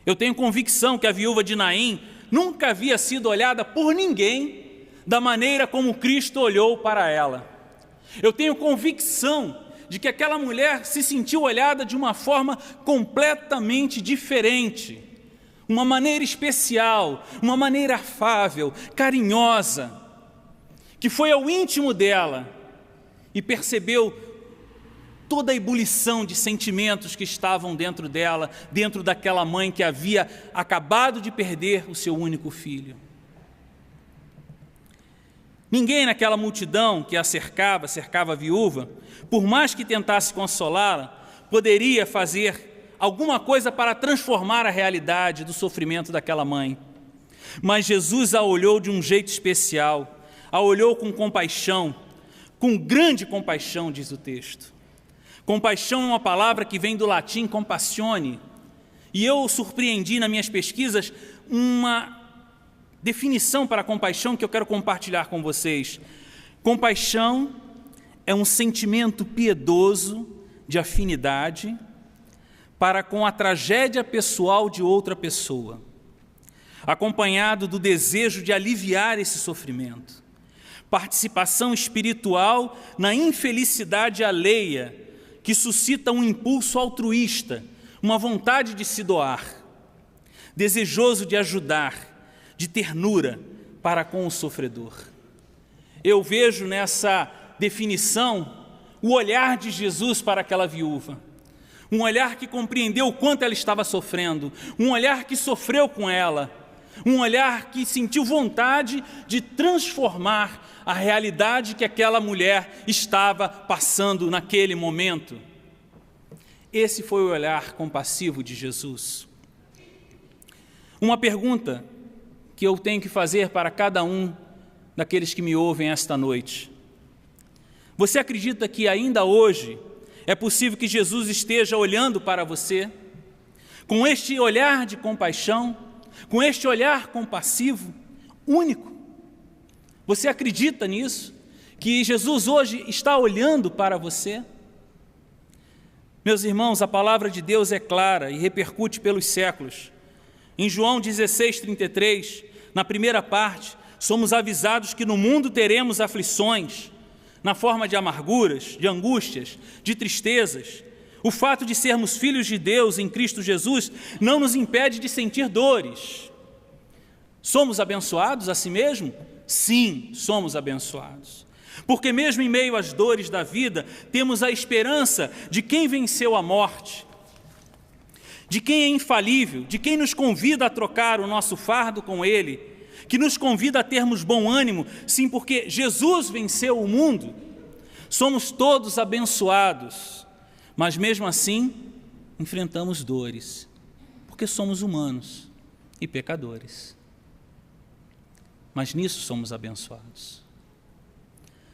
Eu tenho convicção que a viúva de Naim nunca havia sido olhada por ninguém da maneira como Cristo olhou para ela. Eu tenho convicção de que aquela mulher se sentiu olhada de uma forma completamente diferente, uma maneira especial, uma maneira afável, carinhosa, que foi ao íntimo dela e percebeu toda a ebulição de sentimentos que estavam dentro dela, dentro daquela mãe que havia acabado de perder o seu único filho. Ninguém naquela multidão que a cercava a viúva, por mais que tentasse consolá-la, poderia fazer alguma coisa para transformar a realidade do sofrimento daquela mãe. Mas Jesus a olhou de um jeito especial, a olhou com compaixão, com grande compaixão, diz o texto. Compaixão é uma palavra que vem do latim compassione, e eu surpreendi nas minhas pesquisas uma definição para compaixão que eu quero compartilhar com vocês. Compaixão é um sentimento piedoso de afinidade para com a tragédia pessoal de outra pessoa, acompanhado do desejo de aliviar esse sofrimento. Participação espiritual na infelicidade alheia, que suscita um impulso altruísta, uma vontade de se doar, desejoso de ajudar, de ternura para com o sofredor. Eu vejo nessa definição o olhar de Jesus para aquela viúva, um olhar que compreendeu o quanto ela estava sofrendo, um olhar que sofreu com ela, um olhar que sentiu vontade de transformar a realidade que aquela mulher estava passando naquele momento. Esse foi o olhar compassivo de Jesus. Uma pergunta que eu tenho que fazer para cada um daqueles que me ouvem esta noite. Você acredita que ainda hoje é possível que Jesus esteja olhando para você com este olhar de compaixão, com este olhar compassivo, único? Você acredita nisso? Que Jesus hoje está olhando para você? Meus irmãos, a palavra de Deus é clara e repercute pelos séculos. Em João 16:33, na primeira parte, somos avisados que no mundo teremos aflições, na forma de amarguras, de angústias, de tristezas. O fato de sermos filhos de Deus em Cristo Jesus não nos impede de sentir dores. Somos abençoados a si mesmo? Sim, somos abençoados. Porque mesmo em meio às dores da vida, temos a esperança de quem venceu a morte, de quem é infalível, de quem nos convida a trocar o nosso fardo com Ele, que nos convida a termos bom ânimo, sim, porque Jesus venceu o mundo. Somos todos abençoados, mas mesmo assim enfrentamos dores, porque somos humanos e pecadores. Mas nisso somos abençoados.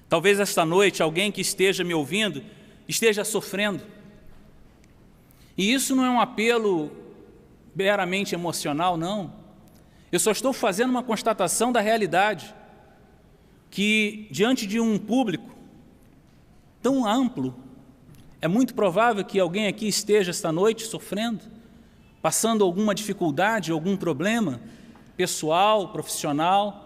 Talvez esta noite alguém que esteja me ouvindo esteja sofrendo. E isso não é um apelo meramente emocional, não. Eu só estou fazendo uma constatação da realidade, que diante de um público tão amplo, é muito provável que alguém aqui esteja esta noite sofrendo, passando alguma dificuldade, algum problema pessoal, profissional.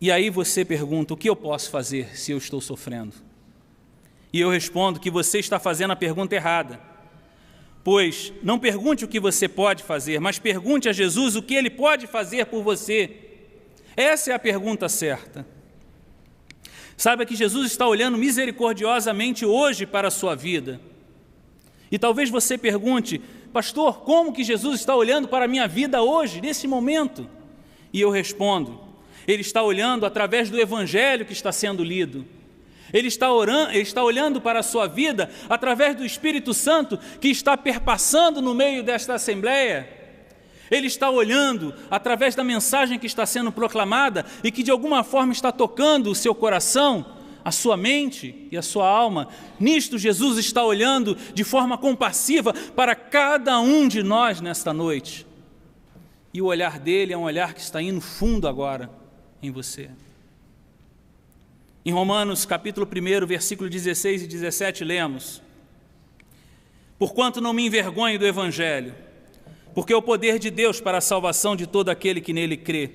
E aí você pergunta, o que eu posso fazer se eu estou sofrendo? E eu respondo que você está fazendo a pergunta errada. Pois não pergunte o que você pode fazer, mas pergunte a Jesus o que Ele pode fazer por você. Essa é a pergunta certa. Saiba que Jesus está olhando misericordiosamente hoje para a sua vida. E talvez você pergunte, pastor, como que Jesus está olhando para a minha vida hoje, nesse momento? E eu respondo, Ele está olhando através do Evangelho que está sendo lido. Ele está olhando para a sua vida através do Espírito Santo que está perpassando no meio desta assembleia. Ele está olhando através da mensagem que está sendo proclamada e que de alguma forma está tocando o seu coração, a sua mente e a sua alma. Nisto Jesus está olhando de forma compassiva para cada um de nós nesta noite. E o olhar dele é um olhar que está indo fundo agora em você. Em Romanos capítulo 1, versículo 16 e 17, lemos: Porquanto não me envergonho do Evangelho, porque é o poder de Deus para a salvação de todo aquele que nele crê,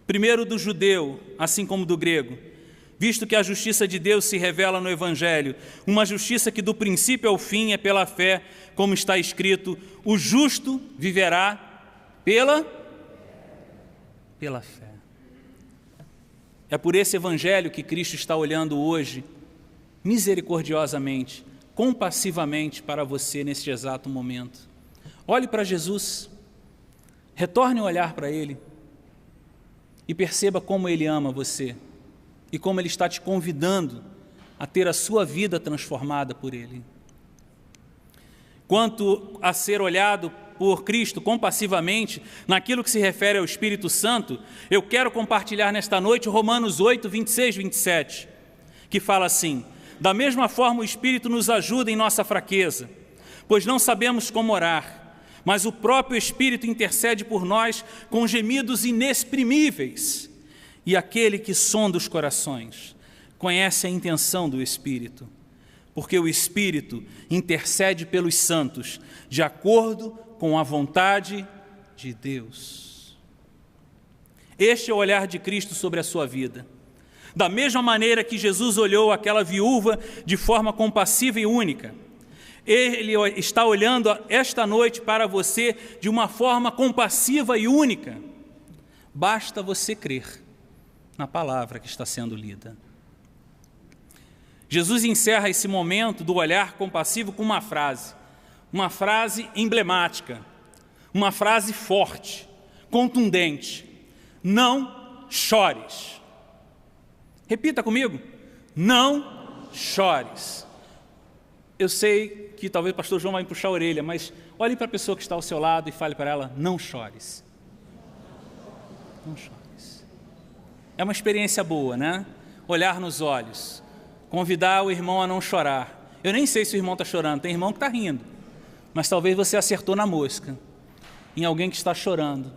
primeiro do judeu, assim como do grego, visto que a justiça de Deus se revela no Evangelho, uma justiça que do princípio ao fim é pela fé, como está escrito, o justo viverá pela fé. É por esse evangelho que Cristo está olhando hoje, misericordiosamente, compassivamente para você neste exato momento. Olhe para Jesus, retorne o olhar para Ele e perceba como Ele ama você e como Ele está te convidando a ter a sua vida transformada por Ele. Quanto a ser olhado por Cristo compassivamente, naquilo que se refere ao Espírito Santo, eu quero compartilhar nesta noite Romanos 8, 26, 27, que fala assim: da mesma forma o Espírito nos ajuda em nossa fraqueza, pois não sabemos como orar, mas o próprio Espírito intercede por nós com gemidos inexprimíveis. E aquele que sonda os corações conhece a intenção do Espírito, porque o Espírito intercede pelos santos, de acordo com a vontade de Deus. Este é o olhar de Cristo sobre a sua vida. Da mesma maneira que Jesus olhou aquela viúva de forma compassiva e única, Ele está olhando esta noite para você de uma forma compassiva e única. Basta você crer na palavra que está sendo lida. Jesus encerra esse momento do olhar compassivo com uma frase emblemática, uma frase forte, contundente: não chores. Repita comigo: não chores. Eu sei que talvez o pastor João vai me puxar a orelha, mas olhe para a pessoa que está ao seu lado e fale para ela: não chores. Não chores. É uma experiência boa, né? Olhar nos olhos, convidar o irmão a não chorar. Eu nem sei se o irmão está chorando, tem irmão que está rindo, mas talvez você acertou na mosca, em alguém que está chorando.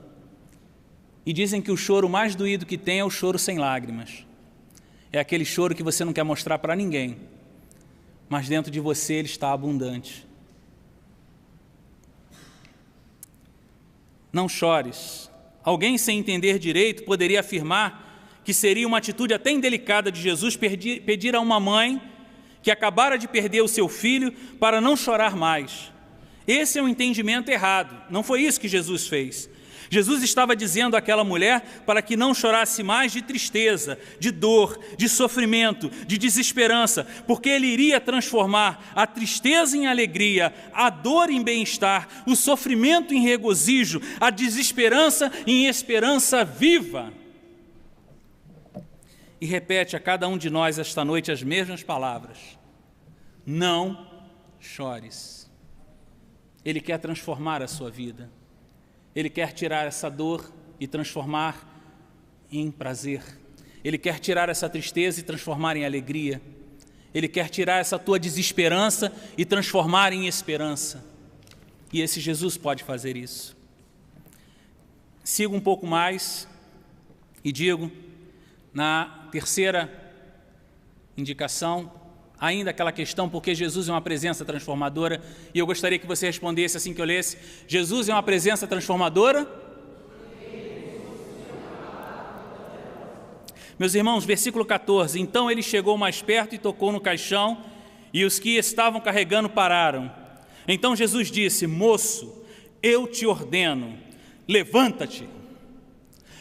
E dizem que o choro mais doído que tem é o choro sem lágrimas. É aquele choro que você não quer mostrar para ninguém, mas dentro de você ele está abundante. Não chores. Alguém sem entender direito poderia afirmar que seria uma atitude até indelicada de Jesus pedir a uma mãe que acabara de perder o seu filho para não chorar mais. Esse é um entendimento errado, não foi isso que Jesus fez. Jesus estava dizendo àquela mulher para que não chorasse mais de tristeza, de dor, de sofrimento, de desesperança, porque Ele iria transformar a tristeza em alegria, a dor em bem-estar, o sofrimento em regozijo, a desesperança em esperança viva. E repete a cada um de nós esta noite as mesmas palavras: não chores. Ele quer transformar a sua vida. Ele quer tirar essa dor e transformar em prazer. Ele quer tirar essa tristeza e transformar em alegria. Ele quer tirar essa tua desesperança e transformar em esperança. E esse Jesus pode fazer isso. Sigo um pouco mais e digo, na terceira indicação, ainda aquela questão, porque Jesus é uma presença transformadora, e eu gostaria que você respondesse assim que eu lesse: Jesus é uma presença transformadora? Meus irmãos, versículo 14: então ele chegou mais perto e tocou no caixão, e os que estavam carregando pararam. Então Jesus disse: moço, eu te ordeno, levanta-te,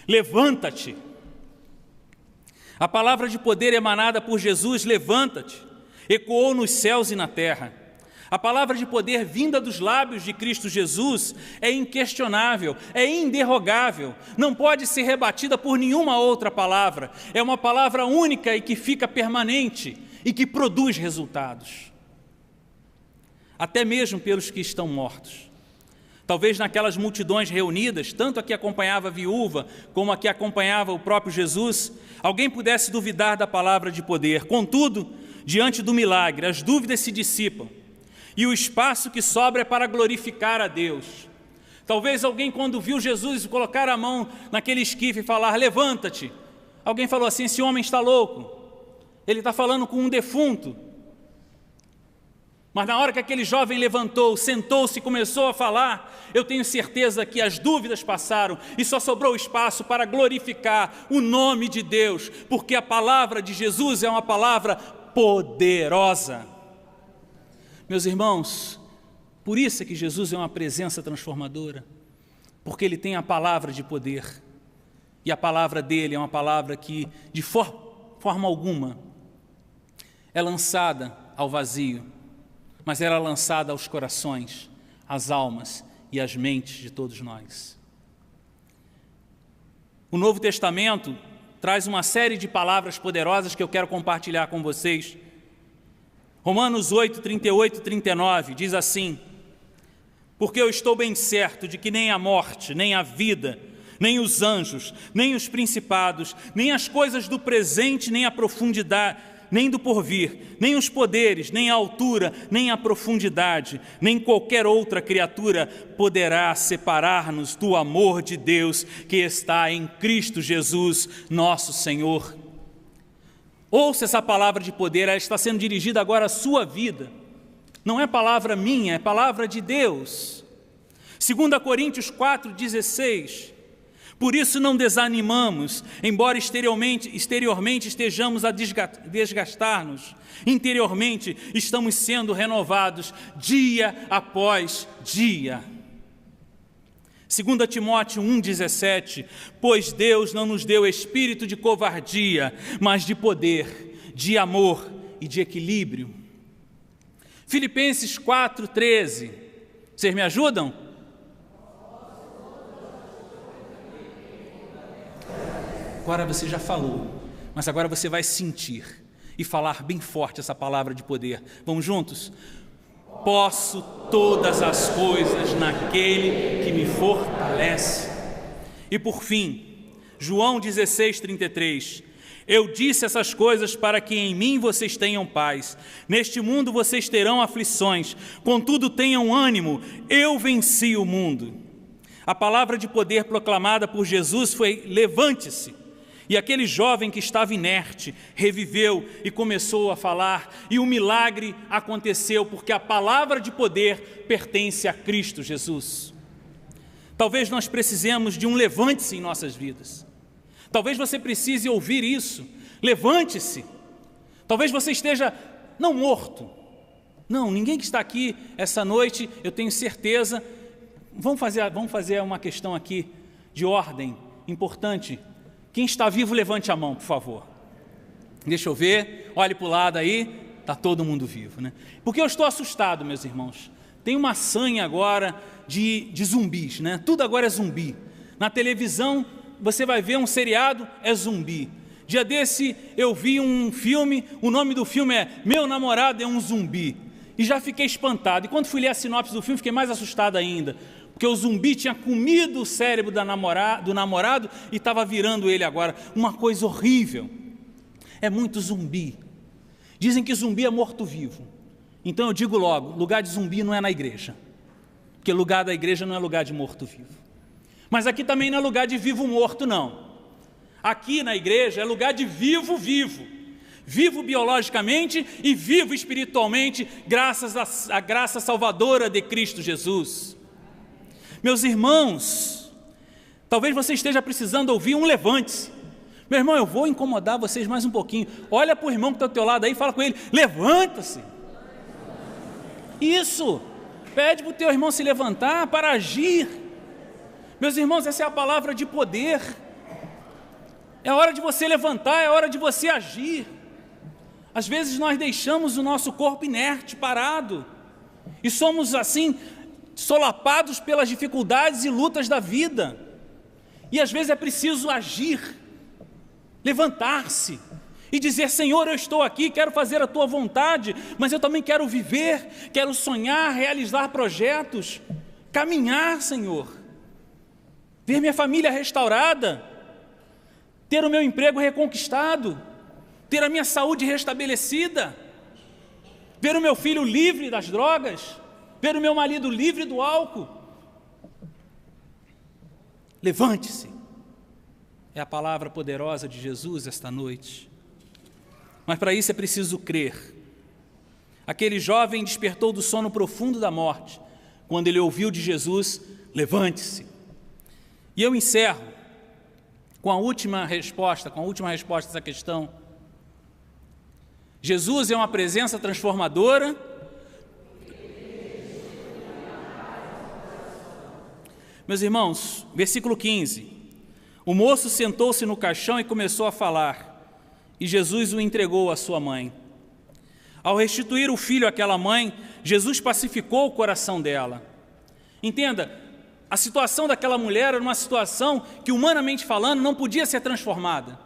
levanta-te. A palavra de poder emanada por Jesus, levanta-te, ecoou nos céus e na terra. A palavra de poder vinda dos lábios de Cristo Jesus é inquestionável, é inderrogável, não pode ser rebatida por nenhuma outra palavra. É uma palavra única e que fica permanente e que produz resultados, até mesmo pelos que estão mortos. Talvez naquelas multidões reunidas, tanto a que acompanhava a viúva como a que acompanhava o próprio Jesus, alguém pudesse duvidar da palavra de poder. Contudo, diante do milagre, as dúvidas se dissipam e o espaço que sobra é para glorificar a Deus. Talvez alguém, quando viu Jesus colocar a mão naquele esquife e falar: levanta-te, alguém falou assim: esse homem está louco, ele está falando com um defunto. Mas na hora que aquele jovem levantou, sentou-se e começou a falar, eu tenho certeza que as dúvidas passaram e só sobrou espaço para glorificar o nome de Deus, porque a palavra de Jesus é uma palavra poderosa. Meus irmãos, por isso é que Jesus é uma presença transformadora, porque Ele tem a palavra de poder. E a palavra dele é uma palavra que, de forma alguma, é lançada ao vazio, mas ela é lançada aos corações, às almas e às mentes de todos nós. O Novo Testamento traz uma série de palavras poderosas que eu quero compartilhar com vocês. Romanos 8, 38 e 39 diz assim: porque eu estou bem certo de que nem a morte, nem a vida, nem os anjos, nem os principados, nem as coisas do presente, nem a profundidade, nem do porvir, nem os poderes, nem a altura, nem a profundidade, nem qualquer outra criatura poderá separar-nos do amor de Deus que está em Cristo Jesus, nosso Senhor. Ouça essa palavra de poder, ela está sendo dirigida agora à sua vida. Não é palavra minha, é palavra de Deus. 2 Coríntios 4,16. Por isso não desanimamos, embora exteriormente estejamos a desgastar-nos, interiormente estamos sendo renovados dia após dia. 2 Timóteo 1,17, pois Deus não nos deu espírito de covardia, mas de poder, de amor e de equilíbrio. Filipenses 4,13, vocês me ajudam? Agora você já falou, mas agora você vai sentir e falar bem forte essa palavra de poder. Vamos juntos? Posso todas as coisas naquele que me fortalece. E por fim, João 16,33. Eu disse essas coisas para que em mim vocês tenham paz. Neste mundo vocês terão aflições, contudo tenham ânimo, eu venci o mundo. A palavra de poder proclamada por Jesus foi: levante-se. E aquele jovem que estava inerte reviveu e começou a falar, e o milagre aconteceu, porque a palavra de poder pertence a Cristo Jesus. Talvez nós precisemos de um levante-se em nossas vidas. Talvez você precise ouvir isso. Levante-se. Talvez você esteja não morto. Não, ninguém que está aqui essa noite, eu tenho certeza. Vamos fazer uma questão aqui de ordem importante. Quem está vivo, levante a mão, por favor. Deixa eu ver, olhe para o lado aí, está todo mundo vivo, né? Porque eu estou assustado, meus irmãos. Tem uma sanha agora de zumbis, né? Tudo agora é zumbi. Na televisão, você vai ver um seriado, é zumbi. Dia desse, eu vi um filme, o nome do filme é Meu Namorado é um Zumbi. E já fiquei espantado. E quando fui ler a sinopse do filme, fiquei mais assustado ainda. Porque o zumbi tinha comido o cérebro do namorado e estava virando ele agora. Uma coisa horrível. É muito zumbi. Dizem que zumbi é morto-vivo. Então eu digo logo, lugar de zumbi não é na igreja. Porque lugar da igreja não é lugar de morto-vivo. Mas aqui também não é lugar de vivo-morto, não. Aqui na igreja é lugar de vivo-vivo. Vivo biologicamente e vivo espiritualmente, graças à graça salvadora de Cristo Jesus. Meus irmãos, talvez você esteja precisando ouvir um levante-se. Meu irmão, eu vou incomodar vocês mais um pouquinho. Olha para o irmão que está ao teu lado aí e fala com ele: levanta-se. Isso, pede para o teu irmão se levantar para agir. Meus irmãos, essa é a palavra de poder. É hora de você levantar, é hora de você agir. Às vezes nós deixamos o nosso corpo inerte, parado, e somos assim, solapados pelas dificuldades e lutas da vida. E às vezes é preciso agir, levantar-se e dizer: Senhor, eu estou aqui, quero fazer a tua vontade, mas eu também quero viver, quero sonhar, realizar projetos, caminhar, Senhor, ver minha família restaurada, ter o meu emprego reconquistado, ter a minha saúde restabelecida, ver o meu filho livre das drogas, ver o meu marido livre do álcool. Levante-se. É a palavra poderosa de Jesus esta noite. Mas para isso é preciso crer. Aquele jovem despertou do sono profundo da morte, quando ele ouviu de Jesus: levante-se. E eu encerro com a última resposta a essa questão. Jesus é uma presença transformadora. Meus irmãos, versículo 15. O moço sentou-se no caixão e começou a falar, e Jesus o entregou à sua mãe. Ao restituir o filho àquela mãe, Jesus pacificou o coração dela. Entenda, a situação daquela mulher era uma situação que, humanamente falando, não podia ser transformada.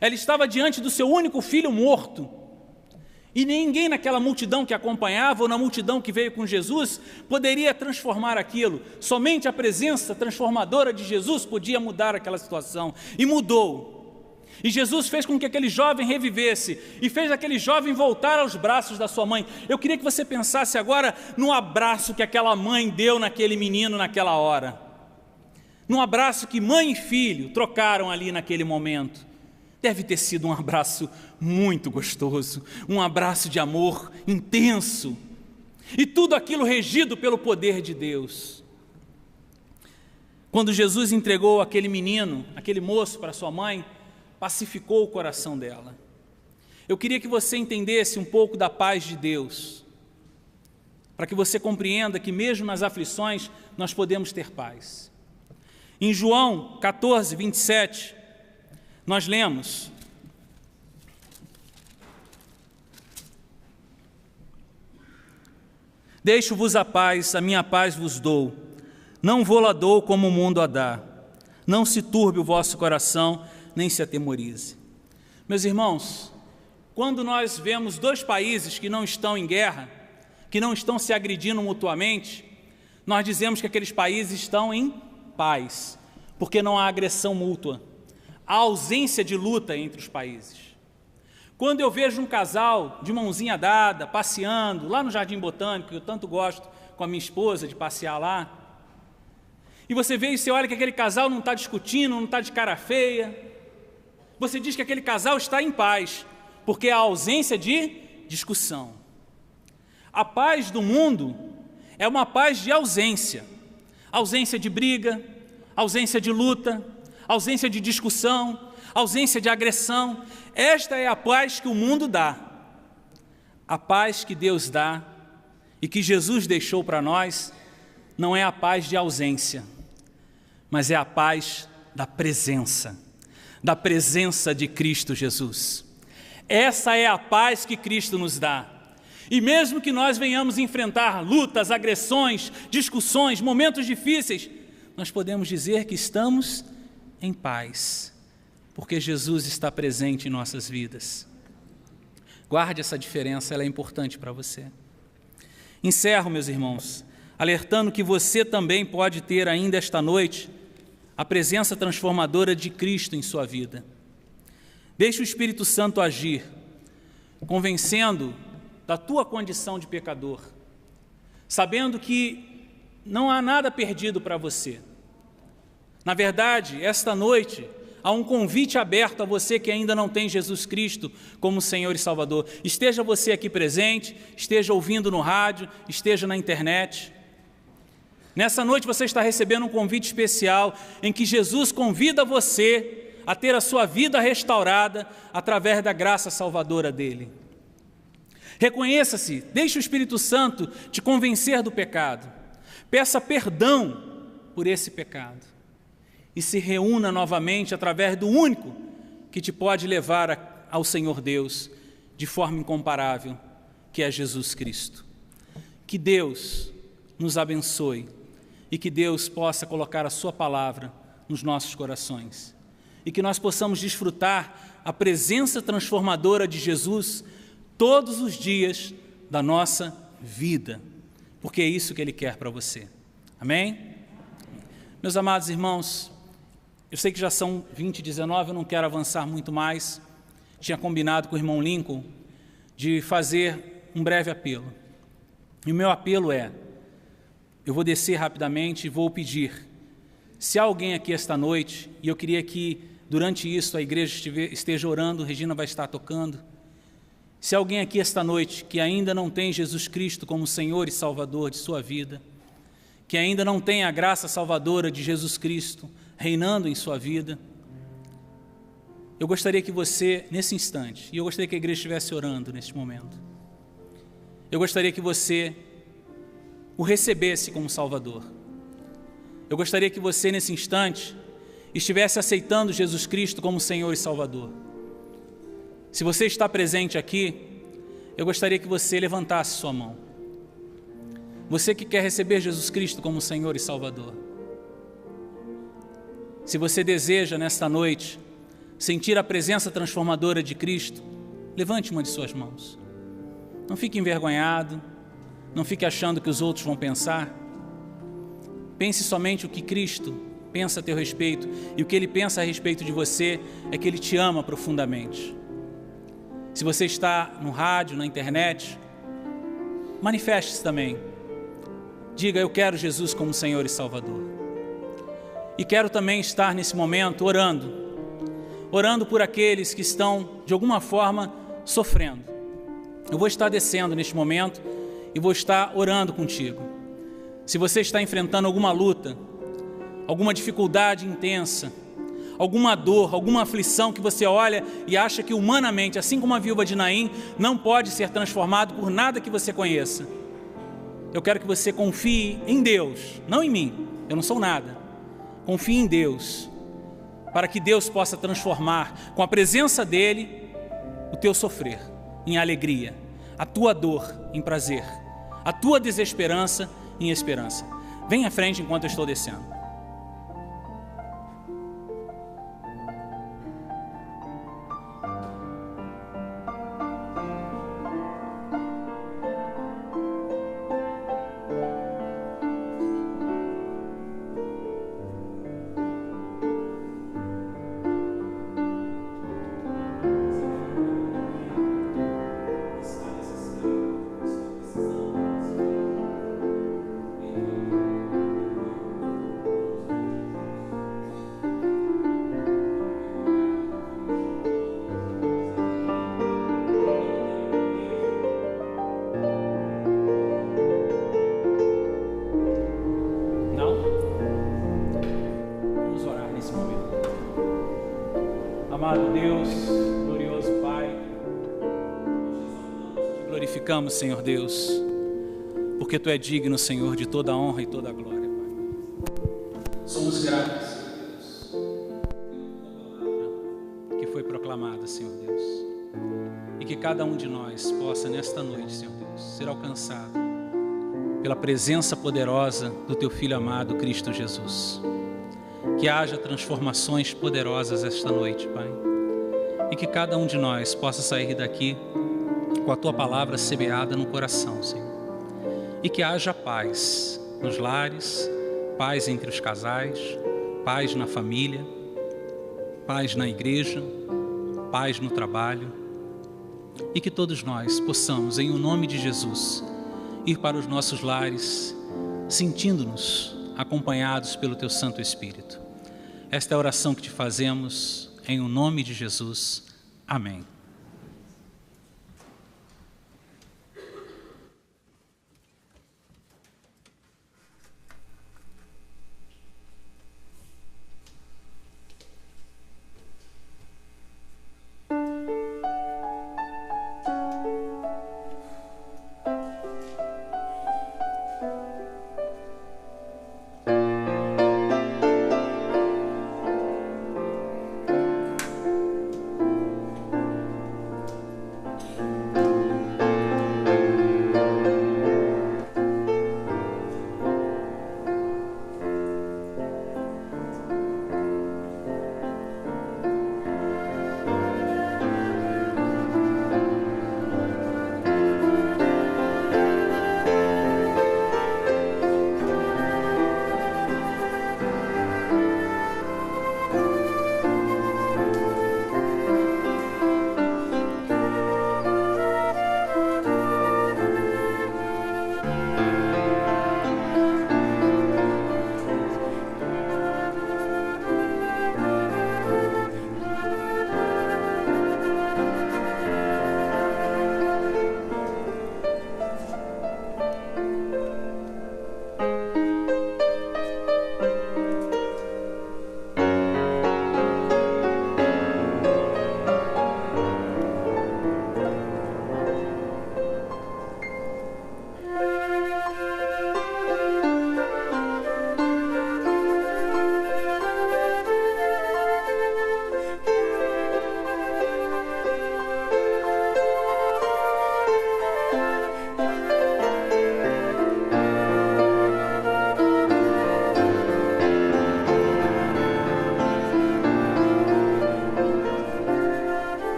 Ela estava diante do seu único filho morto. E ninguém naquela multidão que acompanhava, ou na multidão que veio com Jesus, poderia transformar aquilo. Somente a presença transformadora de Jesus podia mudar aquela situação. E mudou. E Jesus fez com que aquele jovem revivesse, e fez aquele jovem voltar aos braços da sua mãe. Eu queria que você pensasse agora no abraço que aquela mãe deu naquele menino naquela hora. Num abraço que mãe e filho trocaram ali naquele momento. Deve ter sido um abraço muito gostoso, um abraço de amor intenso, e tudo aquilo regido pelo poder de Deus. Quando Jesus entregou aquele menino, aquele moço para sua mãe, pacificou o coração dela. Eu queria que você entendesse um pouco da paz de Deus, para que você compreenda que mesmo nas aflições nós podemos ter paz. Em João 14, 27, nós lemos: Deixo-vos a paz, a minha paz vos dou. Não vou-la dou como o mundo a dá. Não se turbe o vosso coração, nem se atemorize. Meus irmãos, quando nós vemos dois países que não estão em guerra, que não estão se agredindo mutuamente, nós dizemos que aqueles países estão em paz, porque não há agressão mútua. A ausência de luta entre os países. Quando eu vejo um casal de mãozinha dada, passeando lá no Jardim Botânico, que eu tanto gosto com a minha esposa de passear lá, e você vê e você olha que aquele casal não está discutindo, não está de cara feia, você diz que aquele casal está em paz, porque há ausência de discussão. A paz do mundo é uma paz de ausência, ausência de briga, ausência de luta, ausência de discussão, ausência de agressão. Esta é a paz que o mundo dá. A paz que Deus dá e que Jesus deixou para nós não é a paz de ausência, mas é a paz da presença de Cristo Jesus. Essa é a paz que Cristo nos dá. E mesmo que nós venhamos enfrentar lutas, agressões, discussões, momentos difíceis, nós podemos dizer que estamos em paz, porque Jesus está presente em nossas vidas. Guarde essa diferença, ela é importante para você. Encerro, meus irmãos, alertando que você também pode ter ainda esta noite a presença transformadora de Cristo em sua vida. Deixe o Espírito Santo agir, convencendo da tua condição de pecador, sabendo que não há nada perdido para você. Na verdade, esta noite, há um convite aberto a você que ainda não tem Jesus Cristo como Senhor e Salvador. Esteja você aqui presente, esteja ouvindo no rádio, esteja na internet. Nessa noite você está recebendo um convite especial em que Jesus convida você a ter a sua vida restaurada através da graça salvadora dele. Reconheça-se, deixe o Espírito Santo te convencer do pecado. Peça perdão por esse pecado. E se reúna novamente através do único que te pode levar ao Senhor Deus de forma incomparável, que é Jesus Cristo. Que Deus nos abençoe e que Deus possa colocar a sua palavra nos nossos corações e que nós possamos desfrutar a presença transformadora de Jesus todos os dias da nossa vida, porque é isso que Ele quer para você. Amém? Meus amados irmãos, eu sei que já são 20h19, eu não quero avançar muito mais. Tinha combinado com o irmão Lincoln de fazer um breve apelo. E o meu apelo é, eu vou descer rapidamente e vou pedir, se há alguém aqui esta noite, e eu queria que durante isso a igreja esteja orando, Regina vai estar tocando. Se há alguém aqui esta noite que ainda não tem Jesus Cristo como Senhor e Salvador de sua vida, que ainda não tem a graça salvadora de Jesus Cristo reinando em sua vida, eu gostaria que você, nesse instante, e eu gostaria que a igreja estivesse orando neste momento, eu gostaria que você o recebesse como Salvador. Eu gostaria que você, nesse instante, estivesse aceitando Jesus Cristo como Senhor e Salvador. Se você está presente aqui, eu gostaria que você levantasse sua mão. Você que quer receber Jesus Cristo como Senhor e Salvador. Se você deseja, nesta noite, sentir a presença transformadora de Cristo, levante uma de suas mãos. Não fique envergonhado, não fique achando que os outros vão pensar. Pense somente o que Cristo pensa a teu respeito, e o que Ele pensa a respeito de você é que Ele te ama profundamente. Se você está no rádio, na internet, manifeste-se também. Diga, eu quero Jesus como Senhor e Salvador. E quero também estar nesse momento orando por aqueles que estão, de alguma forma, sofrendo. Eu vou estar descendo neste momento e vou estar orando contigo. Se você está enfrentando alguma luta, alguma dificuldade intensa, alguma dor, alguma aflição que você olha e acha que humanamente, assim como a viúva de Naim, não pode ser transformado por nada que você conheça, eu quero que você confie em Deus, não em mim, eu não sou nada. Confie em Deus, para que Deus possa transformar com a presença dEle o teu sofrer em alegria, a tua dor em prazer, a tua desesperança em esperança. Vem à frente enquanto eu estou descendo. Amado Deus, glorioso Pai, te glorificamos, Senhor Deus, porque Tu é digno, Senhor, de toda a honra e toda a glória, Pai. Somos gratos, Senhor Deus, pela palavra que foi proclamada, Senhor Deus, e que cada um de nós possa, nesta noite, Senhor Deus, ser alcançado pela presença poderosa do Teu Filho amado, Cristo Jesus. Que haja transformações poderosas esta noite, Pai. E que cada um de nós possa sair daqui com a Tua palavra semeada no coração, Senhor. E que haja paz nos lares, paz entre os casais, paz na família, paz na igreja, paz no trabalho. E que todos nós possamos, em o nome de Jesus, ir para os nossos lares, sentindo-nos acompanhados pelo Teu Santo Espírito. Esta é a oração que te fazemos, em o nome de Jesus. Amém.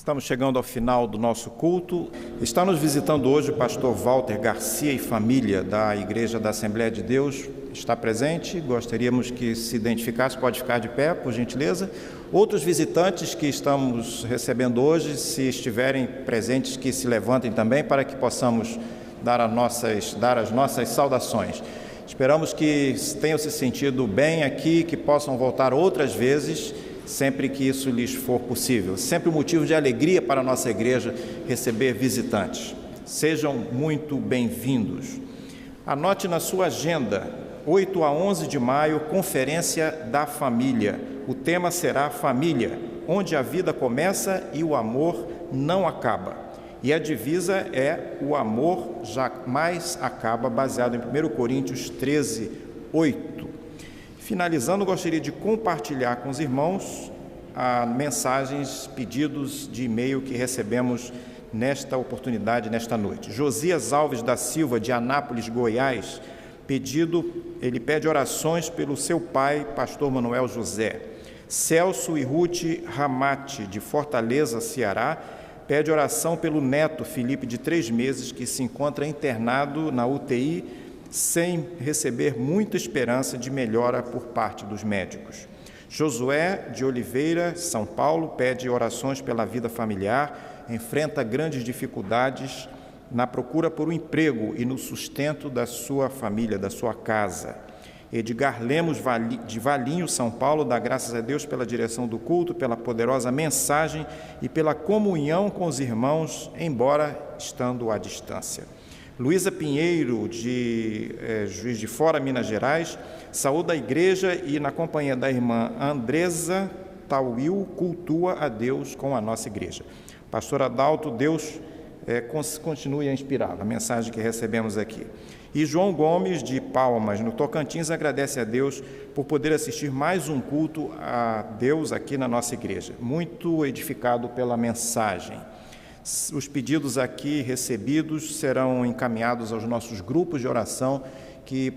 Estamos chegando ao final do nosso culto. Está nos visitando hoje o pastor Walter Garcia e família da Igreja da Assembleia de Deus. Está presente, gostaríamos que se identificasse, pode ficar de pé, por gentileza. Outros visitantes que estamos recebendo hoje, se estiverem presentes, que se levantem também para que possamos dar as nossas saudações. Esperamos que tenham se sentido bem aqui, que possam voltar outras vezes, sempre que isso lhes for possível. Sempre um motivo de alegria para a nossa igreja receber visitantes. Sejam muito bem-vindos. Anote na sua agenda, 8 a 11 de maio, Conferência da Família. O tema será Família, onde a vida começa e o amor não acaba. E a divisa é o amor jamais acaba, baseado em 1 Coríntios 13, 8. Finalizando, gostaria de compartilhar com os irmãos mensagens, pedidos de e-mail que recebemos nesta oportunidade, nesta noite. Josias Alves da Silva, de Anápolis, Goiás, ele pede orações pelo seu pai, pastor Manuel José. Celso e Ruth Ramate, de Fortaleza, Ceará, pede oração pelo neto Felipe, de 3 meses, que se encontra internado na UTI, sem receber muita esperança de melhora por parte dos médicos. Josué de Oliveira, São Paulo, pede orações pela vida familiar, enfrenta grandes dificuldades na procura por um emprego e no sustento da sua família, da sua casa. Edgar Lemos, de Valinho, São Paulo, dá graças a Deus pela direção do culto, pela poderosa mensagem e pela comunhão com os irmãos, embora estando à distância. Luísa Pinheiro, de Juiz de Fora, Minas Gerais, saúda a igreja e, na companhia da irmã Andresa Tauil, cultua a Deus com a nossa igreja. Pastor Adalto, Deus continue a inspirar a mensagem que recebemos aqui. E João Gomes, de Palmas, no Tocantins, agradece a Deus por poder assistir mais um culto a Deus aqui na nossa igreja. Muito edificado pela mensagem. Os pedidos aqui recebidos serão encaminhados aos nossos grupos de oração que,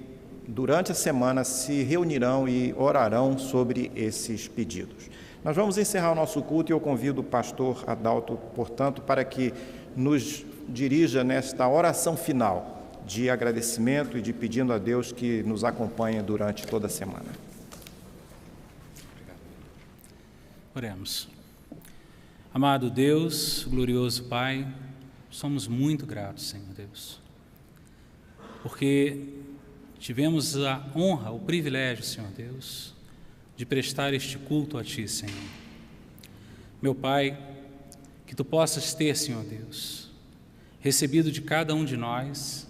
durante a semana, se reunirão e orarão sobre esses pedidos. Nós vamos encerrar o nosso culto e eu convido o pastor Adalto, portanto, para que nos dirija nesta oração final de agradecimento e de pedindo a Deus que nos acompanhe durante toda a semana. Oremos. Amado Deus, glorioso Pai, somos muito gratos, Senhor Deus, porque tivemos a honra, o privilégio, Senhor Deus, de prestar este culto a Ti, Senhor. Meu Pai, que Tu possas ter, Senhor Deus, recebido de cada um de nós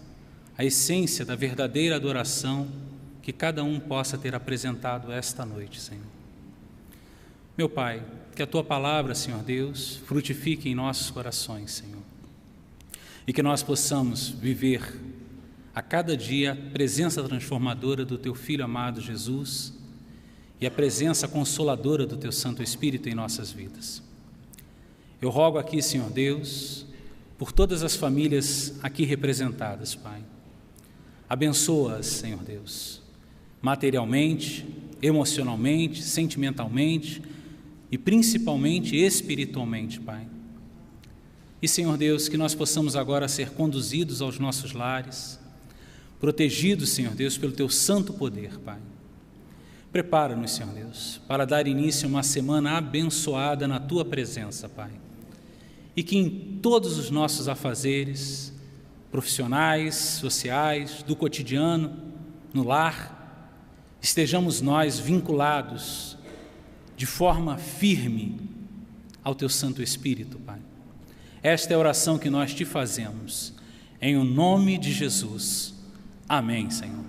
a essência da verdadeira adoração que cada um possa ter apresentado esta noite, Senhor. Meu Pai, que a Tua palavra, Senhor Deus, frutifique em nossos corações, Senhor, e que nós possamos viver a cada dia a presença transformadora do Teu Filho amado Jesus e a presença consoladora do Teu Santo Espírito em nossas vidas. Eu rogo aqui, Senhor Deus, por todas as famílias aqui representadas, Pai. Abençoa-as, Senhor Deus, materialmente, emocionalmente, sentimentalmente e principalmente espiritualmente, Pai. E, Senhor Deus, que nós possamos agora ser conduzidos aos nossos lares, protegidos, Senhor Deus, pelo Teu santo poder, Pai. Prepara-nos, Senhor Deus, para dar início a uma semana abençoada na Tua presença, Pai. E que em todos os nossos afazeres, profissionais, sociais, do cotidiano, no lar, estejamos nós vinculados de forma firme ao Teu Santo Espírito, Pai. Esta é a oração que nós Te fazemos, em o nome de Jesus. Amém, Senhor.